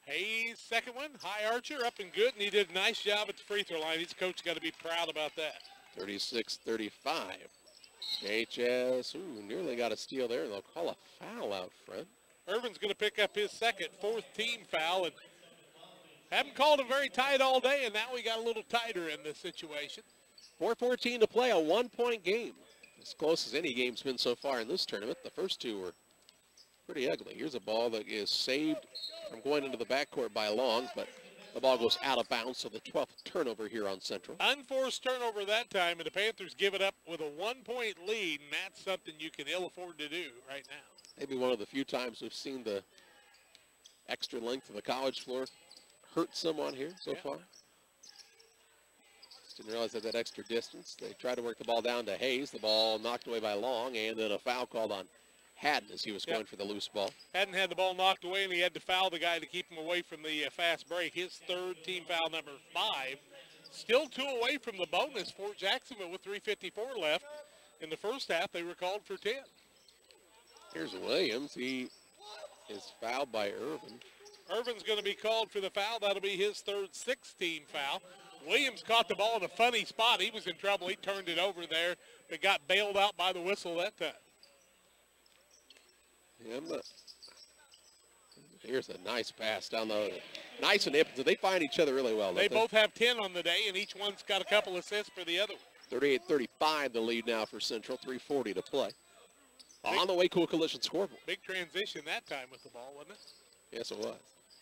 Hayes, second one, high archer, up and good, and he did a nice job at the free throw line. His coach got to be proud about that. 36-35. JHS, nearly got a steal there. They'll call a foul out front. Irvin's going to pick up his second, 4th team foul, and haven't called him very tight all day, and now we got a little tighter in this situation. 4:14 to play, a 1-point game. As close as any game's been so far in this tournament. The first 2 were pretty ugly. Here's a ball that is saved from going into the backcourt by Long, but the ball goes out of bounds, so the 12th turnover here on Central. Unforced turnover that time, and the Panthers give it up with a 1-point lead, and that's something you can ill afford to do right now. Maybe one of the few times we've seen the extra length of the college floor hurt someone here so far. Just didn't realize that extra distance. They tried to work the ball down to Hayes. The ball knocked away by Long, and then a foul called on Haddon as he was going for the loose ball. Hadn't had the ball knocked away, and he had to foul the guy to keep him away from the fast break. His 3rd team foul, number 5. Still 2 away from the bonus for Jacksonville with 3:54 left. In the first half, they were called for 10. Here's Williams. He is fouled by Irvin. Irvin's going to be called for the foul. That'll be his 3rd 6-team foul. Williams caught the ball in a funny spot. He was in trouble. He turned it over there, but got bailed out by the whistle that time. Yeah, I'm not Here's a nice pass down the nice and Ippenson. They find each other really well. They both have 10 on the day, and each one's got a couple assists for the other. 38-35 the lead now for Central. 3:40 to play. On the Waco Collision scoreboard. Big transition that time with the ball, wasn't it? Yes, it was.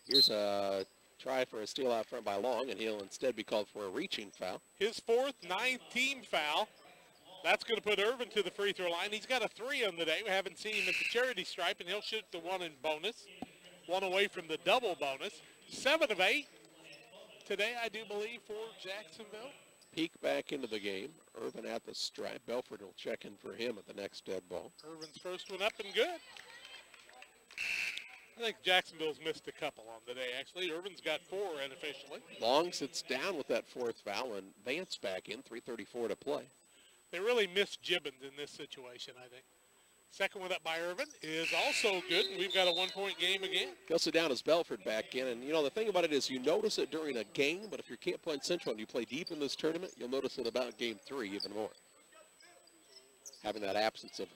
Here's a try for a steal out front by Long, and he'll instead be called for a reaching foul. His fourth, 9th team foul. That's going to put Irvin to the free throw line. He's got a 3 on the day. We haven't seen him at the charity stripe, and he'll shoot the 1 in bonus. 1 away from the double bonus. 7 of 8 today, I do believe, for Jacksonville. Peek back into the game. Irvin at the stripe. Belford will check in for him at the next dead ball. Irvin's first one up and good. I think Jacksonville's missed a couple on the day, actually. Irvin's got 4 unofficially. Long sits down with that 4th foul, and Vance back in. 3:34 to play. They really missed Gibbons in this situation, I think. Second one up by Irvin is also good, and we've got a 1-point game again. He'll sit down as Belford back in, and you know, the thing about it is you notice it during a game, but if you're Camp Point Central and you play deep in this tournament, you'll notice it about game 3 even more. Having that absence of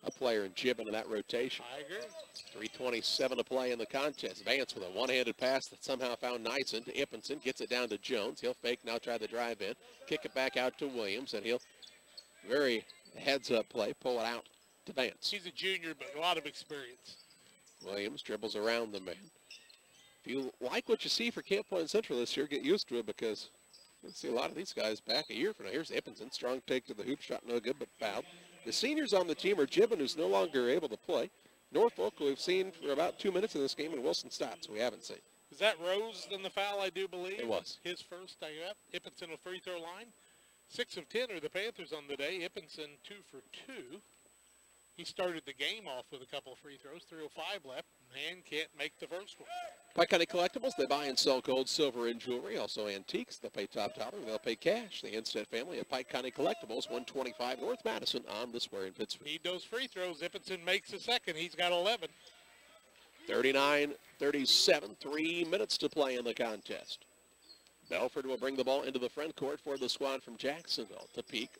a player in Gibbon in that rotation. I agree. 3:27 to play in the contest. Vance with a one-handed pass that somehow found Nyson to Ippenson, gets it down to Jones. He'll fake, now try the drive in, kick it back out to Williams, and he'll very heads-up play, pull it out to Vance. He's a junior, but a lot of experience. Williams dribbles around the man. If you like what you see for Camp Point Central this year, get used to it because you'll see a lot of these guys back a year from now. Here's Ippenson, strong take to the hoop, shot no good, but fouled. The seniors on the team are Gibbon, who's no longer able to play. Norfolk, who we've seen for about 2 minutes in this game, and Wilson Stotts, we haven't seen. Is that Rose in the foul, I do believe? It was. His first, Ippenson a free throw line. 6 of 10 are the Panthers on the day. Ippenson 2 for 2. He started the game off with a couple of free throws. 3:05 left. Man can't make the first one. Pike County Collectibles, they buy and sell gold, silver, and jewelry. Also antiques. They'll pay top dollar. They'll pay cash. The Instead family at Pike County Collectibles, 125 North Madison on the square in Pittsburgh. Need those free throws. Ippenson makes the second. He's got 11. 39-37. 3 minutes to play in the contest. Belford will bring the ball into the front court for the squad from Jacksonville. To Peak.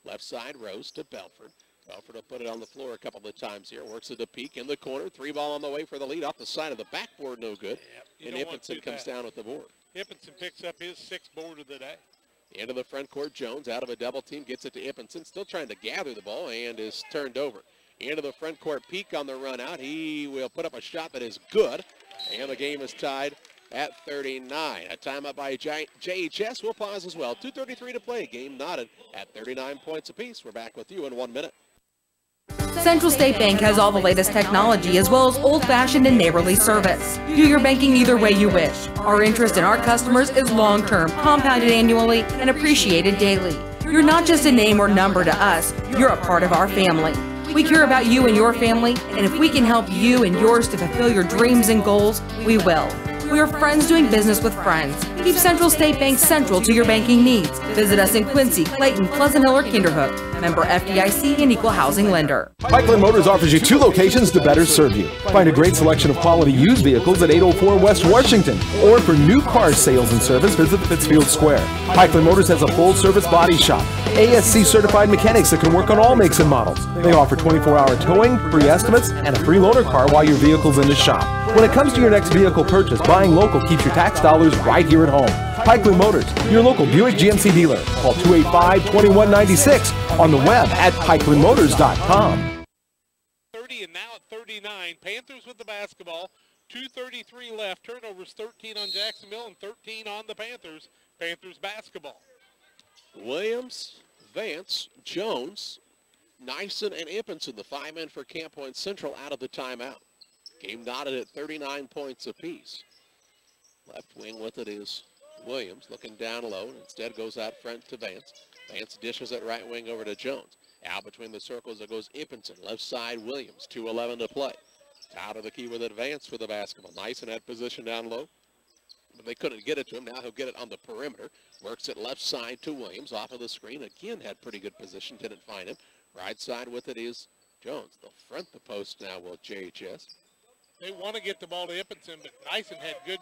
Left side, Rose to Belford. Belford will put it on the floor a couple of times here. Works it to Peak in the corner. 3 ball on the way for the lead. Off the side of the backboard, no good. Yep, and Ippenson comes down with the board. Ippenson picks up his 6th board of the day. Into the front court, Jones out of a double team. Gets it to Ippenson. Still trying to gather the ball and is turned over. Into the front court, Peak on the run out. He will put up a shot that is good. And the game is tied at 39. A timeout by JHS. We'll pause as well. 2:33 to play. Game knotted at 39 points apiece. We're back with you in 1 minute. Central State Bank has all the latest technology as well as old-fashioned and neighborly service. Do your banking either way you wish. Our interest in our customers is long-term, compounded annually, and appreciated daily. You're not just a name or number to us, you're a part of our family. We care about you and your family, and if we can help you and yours to fulfill your dreams and goals, we will. We are friends doing business with friends. Keep Central State Bank central to your banking needs. Visit us in Quincy, Clayton, Pleasant Hill, or Kinderhook. Member FDIC and Equal Housing Lender. Pikeland Motors offers you 2 locations to better serve you. Find a great selection of quality used vehicles at 804 West Washington. Or for new car sales and service, visit Pittsfield Square. Pikeland Motors has a full-service body shop. ASC certified mechanics that can work on all makes and models. They offer 24-hour towing, free estimates, and a free loaner car while your vehicle's in the shop. When it comes to your next vehicle purchase, buying local keeps your tax dollars right here at home. Pikeland Motors, your local Buick GMC dealer. Call 285-2196 on the web at pikelandmotors.com. 30 and now at 39. Panthers with the basketball. 2:33 left. Turnovers 13 on Jacksonville and 13 on the Panthers. Panthers basketball. Williams, Vance, Jones, Nyson, and Ippenson, the 5 men for Camp Point Central, out of the timeout. Game knotted at 39 points apiece. Left wing with it is Williams, looking down low, and instead goes out front to Vance. Vance dishes at right wing over to Jones. Out between the circles, there goes Ippenson. Left side, Williams, 2:11 to play. Out of the key with Advance for the basketball. Nice in that position down low. But they couldn't get it to him. Now he'll get it on the perimeter. Works it left side to Williams. Off of the screen. Again, had pretty good position. Didn't find him. Right side with it is Jones. They'll front the post now with JHS. They want to get the ball to Ippenson, but Nyson had good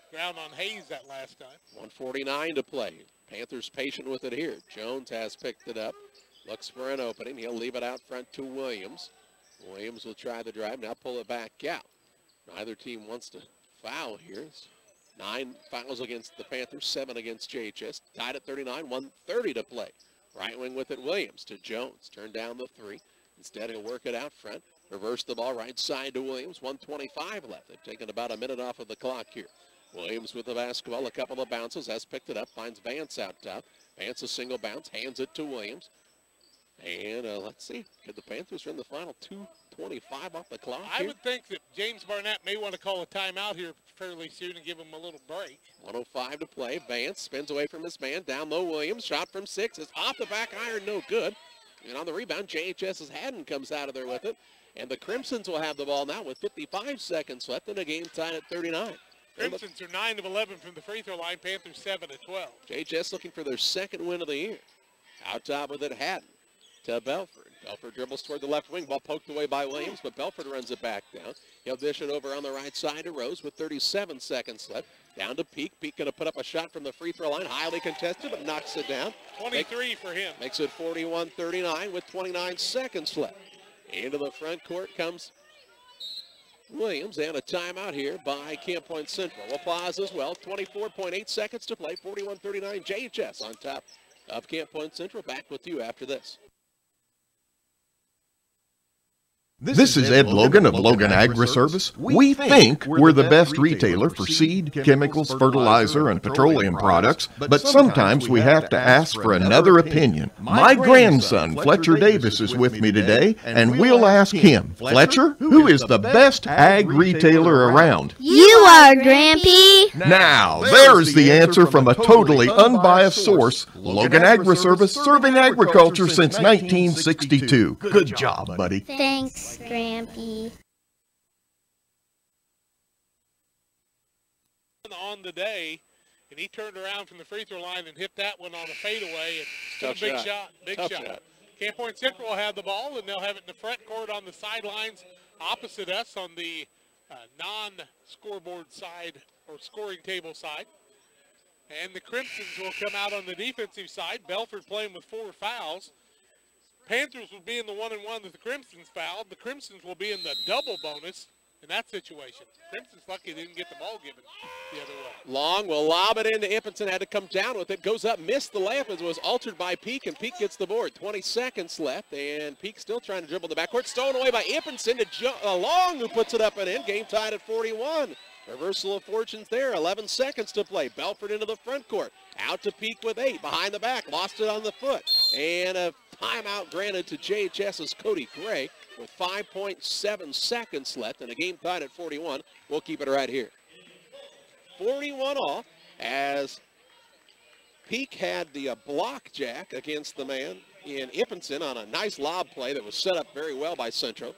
ground on Hayes that last time. 1:49 to play. Panthers patient with it here. Jones has picked it up. Looks for an opening. He'll leave it out front to Williams. Williams will try the drive. Now pull it back out. Neither team wants to foul here. It's 9 fouls against the Panthers, 7 against JHS. Tied at 39, 1:30 to play. Right wing with it, Williams to Jones. Turned down the 3. Instead, he'll work it out front. Reverse the ball right side to Williams. 1:25 left. They've taken about a minute off of the clock here. Williams with the basketball. A couple of bounces. Has picked it up. Finds Vance out top. Vance a single bounce. Hands it to Williams. And let's see. Could the Panthers run the final 2:25 off the clock I here? would think that James Barnett may want to call a timeout here fairly soon and give him a little break. 1:05 to play. Vance spins away from his man. Down low, Williams. Shot from 6. It's off the back iron. No good. And on the rebound, JHS's Haddon comes out of there with it. And the Crimsons will have the ball now with 55 seconds left in a game tied at 39. Crimsons are 9 of 11 from the free throw line. Panthers 7 of 12. JHS looking for their second win of the year. Out top with it, Haddon to Belford. Belford dribbles toward the left wing. Ball poked away by Williams, but Belford runs it back down. He'll dish it over on the right side to Rose with 37 seconds left. Down to Peak. Peak going to put up a shot from the free throw line. Highly contested, but knocks it down. 23 for him. Makes it 41-39 with 29 seconds left. Into the front court comes Williams, and a timeout here by Camp Point Central. We'll pause as well. 24.8 seconds to play. 41-39. JHS on top of Camp Point Central. Back with you after this. This is Ed Logan of Logan Agri-Service. We think we're the best retailer for seed, chemicals, fertilizer, and petroleum products, but sometimes we have to ask for another opinion. My grandson, Fletcher Davis, is with me today, and we'll ask him. Fletcher, who is the best ag retailer around? You are, Grampy! Now, there's the answer from a totally unbiased source, Logan Agri-Service, serving agriculture since 1962. Good job, buddy. Thanks, Grampy. On the day, and he turned around from the free throw line and hit that one on a fadeaway. And Tough a big shot. shot. Big Tough shot. shot. Camp Point Central will have the ball, and they'll have it in the front court on the sidelines opposite us on the non-scoreboard side or scoring table side. And the Crimsons will come out on the defensive side. Belford playing with 4 fouls. Panthers will be in the 1-and-1 that the Crimsons fouled. The Crimsons will be in the double bonus in that situation. Crimson's lucky they didn't get the ball given the other way. Long will lob it into Ippenson. Had to come down with it. Goes up, missed the layup. It was altered by Peak, and Peak gets the board. 20 seconds left, and Peak still trying to dribble the backcourt. Stolen away by Ippenson to Long, who puts it up and in. Game tied at 41. Reversal of fortunes there. 11 seconds to play. Belford into the front court. Out to Peak with 8. Behind the back. Lost it on the foot. And a timeout granted to JHS's Cody Gray with 5.7 seconds left and a game tied at 41. We'll keep it right here. 41 all as Peak had the block jack against the man in Ippenson on a nice lob play that was set up very well by Central.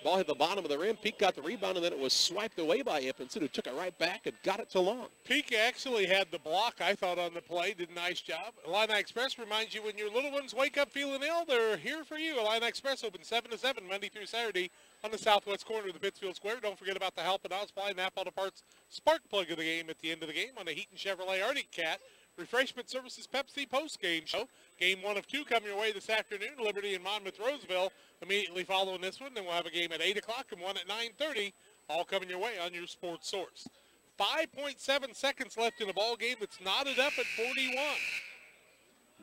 Ball hit the bottom of the rim. Peak got the rebound, and then it was swiped away by Ippenson, who took it right back and got it to Long. Peak actually had the block, I thought, on the play. Did a nice job. Illini Express reminds you when your little ones wake up feeling ill, they're here for you. Illini Express open 7 to 7 Monday through Saturday on the southwest corner of the Pittsfield Square. Don't forget about the Help and Out Supply Napa Auto Parts spark plug of the game at the end of the game on the Heaton Chevrolet Arctic Cat Refreshment Services Pepsi post-game show. Game 1 of 2 coming your way this afternoon. Liberty and Monmouth Roseville immediately following this one. Then we'll have a game at 8 o'clock and one at 9:30. All coming your way on your sports source. 5.7 seconds left in a ball game that's knotted up at 41.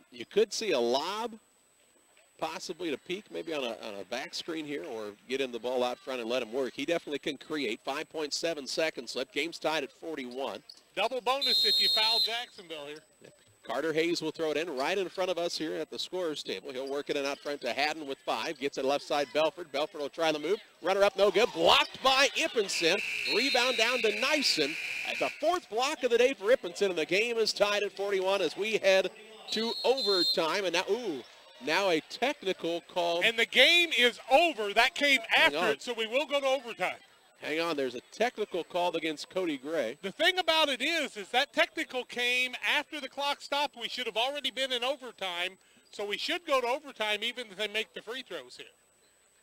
You could see a lob possibly to Peak, maybe on a back screen here, or get him the ball out front and let him work. He definitely can create. 5.7 seconds left. Game's tied at 41. Double bonus if you foul Jacksonville here. Carter Hayes will throw it in right in front of us here at the scorer's table. He'll work it in out front to Haddon with 5. Gets it left side Belford. Belford will try the move. Runner up, no good. Blocked by Ippenson. Rebound down to Nyson. The 4th block of the day for Ippenson, and the game is tied at 41 as we head to overtime. And now a technical call. And the game is over. That came after it, so we will go to overtime. Hang on, there's a technical called against Cody Gray. The thing about it is that technical came after the clock stopped. We should have already been in overtime, so we should go to overtime even if they make the free throws here.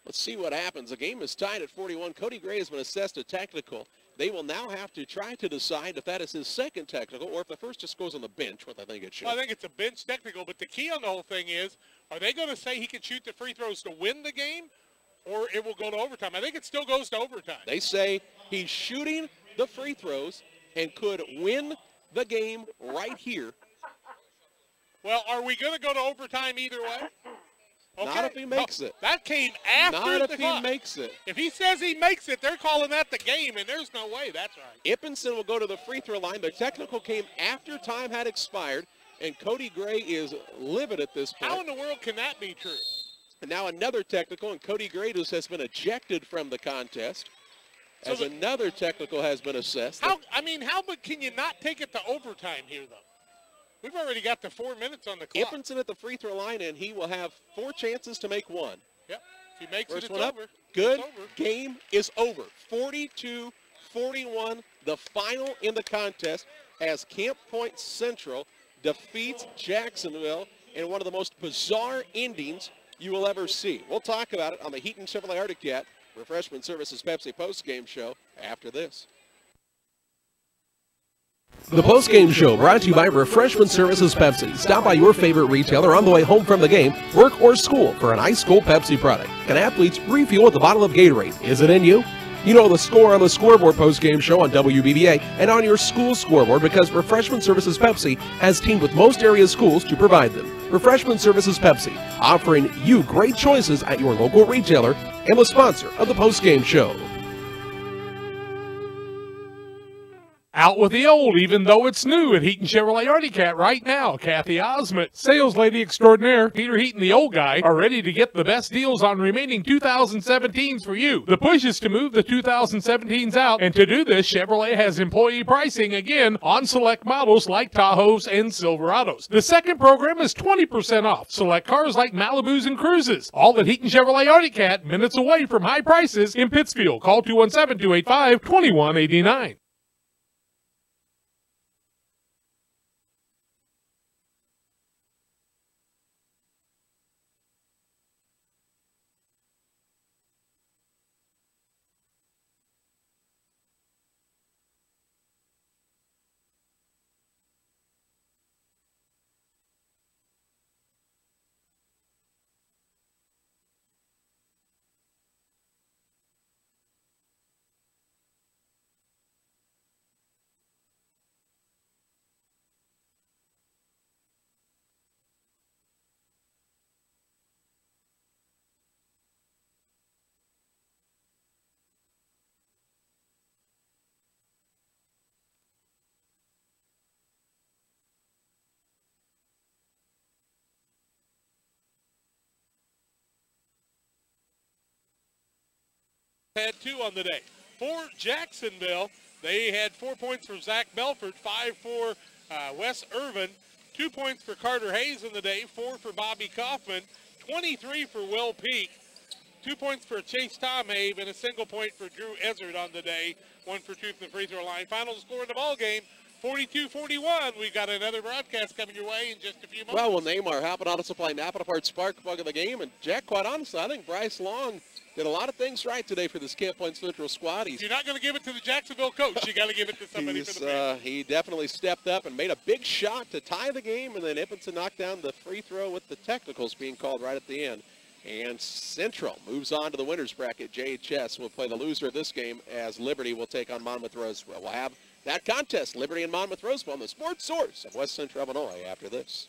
Let's see what happens. The game is tied at 41. Cody Gray has been assessed a technical. They will now have to try to decide if that is his second technical or if the first just goes on the bench, what I think it should. Well, I think it's a bench technical, but the key on the whole thing is, are they going to say he can shoot the free throws to win the game? Or it will go to overtime. I think it still goes to overtime. They say He's shooting the free throws and could win the game right here. Well, are we going to go to overtime either way? Okay. Not if he makes it. That came after Not the if clock. he makes it. If he says he makes it, they're calling that the game, and there's no way that's right. Ippenson will go to the free throw line. The technical came after time had expired, and Cody Gray is livid at this point. How in the world can that be true? And now another technical, and Cody Gray has been ejected from the contest. So as another technical has been assessed. How but can you not take it to overtime here, though? We've already got the 4 minutes on the clock. Ippenson at the free throw line, and he will have 4 chances to make one. Yep. If he makes First it, one it's up. over. Good. It's over. Game is over. 42-41, the final in the contest, as Camp Point Central defeats Jacksonville in one of the most bizarre endings you will ever see. We'll talk about it on the Heaton Chevrolet Arctic Cat Refreshment Services Pepsi postgame show after this. The postgame show brought to you by Refreshment Services Pepsi. Stop by your favorite retailer on the way home from the game, work, or school for an ice cold Pepsi product. Can athletes refuel with a bottle of Gatorade? Is it in you? You know the score on the Scoreboard postgame show on WBBA and on your school scoreboard because Refreshment Services Pepsi has teamed with most area schools to provide them. Refreshment Services Pepsi, offering you great choices at your local retailer and the sponsor of the postgame show. Out with the old, even though it's new at Heaton Chevrolet Arctic Cat right now. Kathy Osment, sales lady extraordinaire, Peter Heaton, the old guy, are ready to get the best deals on remaining 2017s for you. The push is to move the 2017s out, and to do this, Chevrolet has employee pricing again on select models like Tahoes and Silverados. The second program is 20% off select cars like Malibus and Cruises. All at Heaton Chevrolet Arctic Cat, minutes away from high prices in Pittsfield. Call 217-285-2189. Had 2 on the day. For Jacksonville, they had 4 points for Zach Belford, 5 for Wes Irvin, 2 points for Carter Hayes in the day, 4 for Bobby Kaufman, 23 for Will Peak, 2 points for Chase Tomhave, and a single point for Drew Ezzard on the day, 1 for 2 from the free throw line. Final score in the ball game, 42-41. We've got another broadcast coming your way in just a few moments. Well, when Neymar happened on to supply Napa Parts spark plug of the game, and Jack, quite honestly, I think Bryce Long did a lot of things right today for this Camp Point Central squad. You're not going to give it to the Jacksonville coach. You got to give it to somebody for the fans. He definitely stepped up and made a big shot to tie the game, and then Ippenson knocked down the free throw with the technicals being called right at the end. And Central moves on to the winner's bracket. JHS will play the loser of this game as Liberty will take on Monmouth Roseville. We'll have that contest, Liberty and Monmouth Roseville, on the sports source of West Central Illinois after this.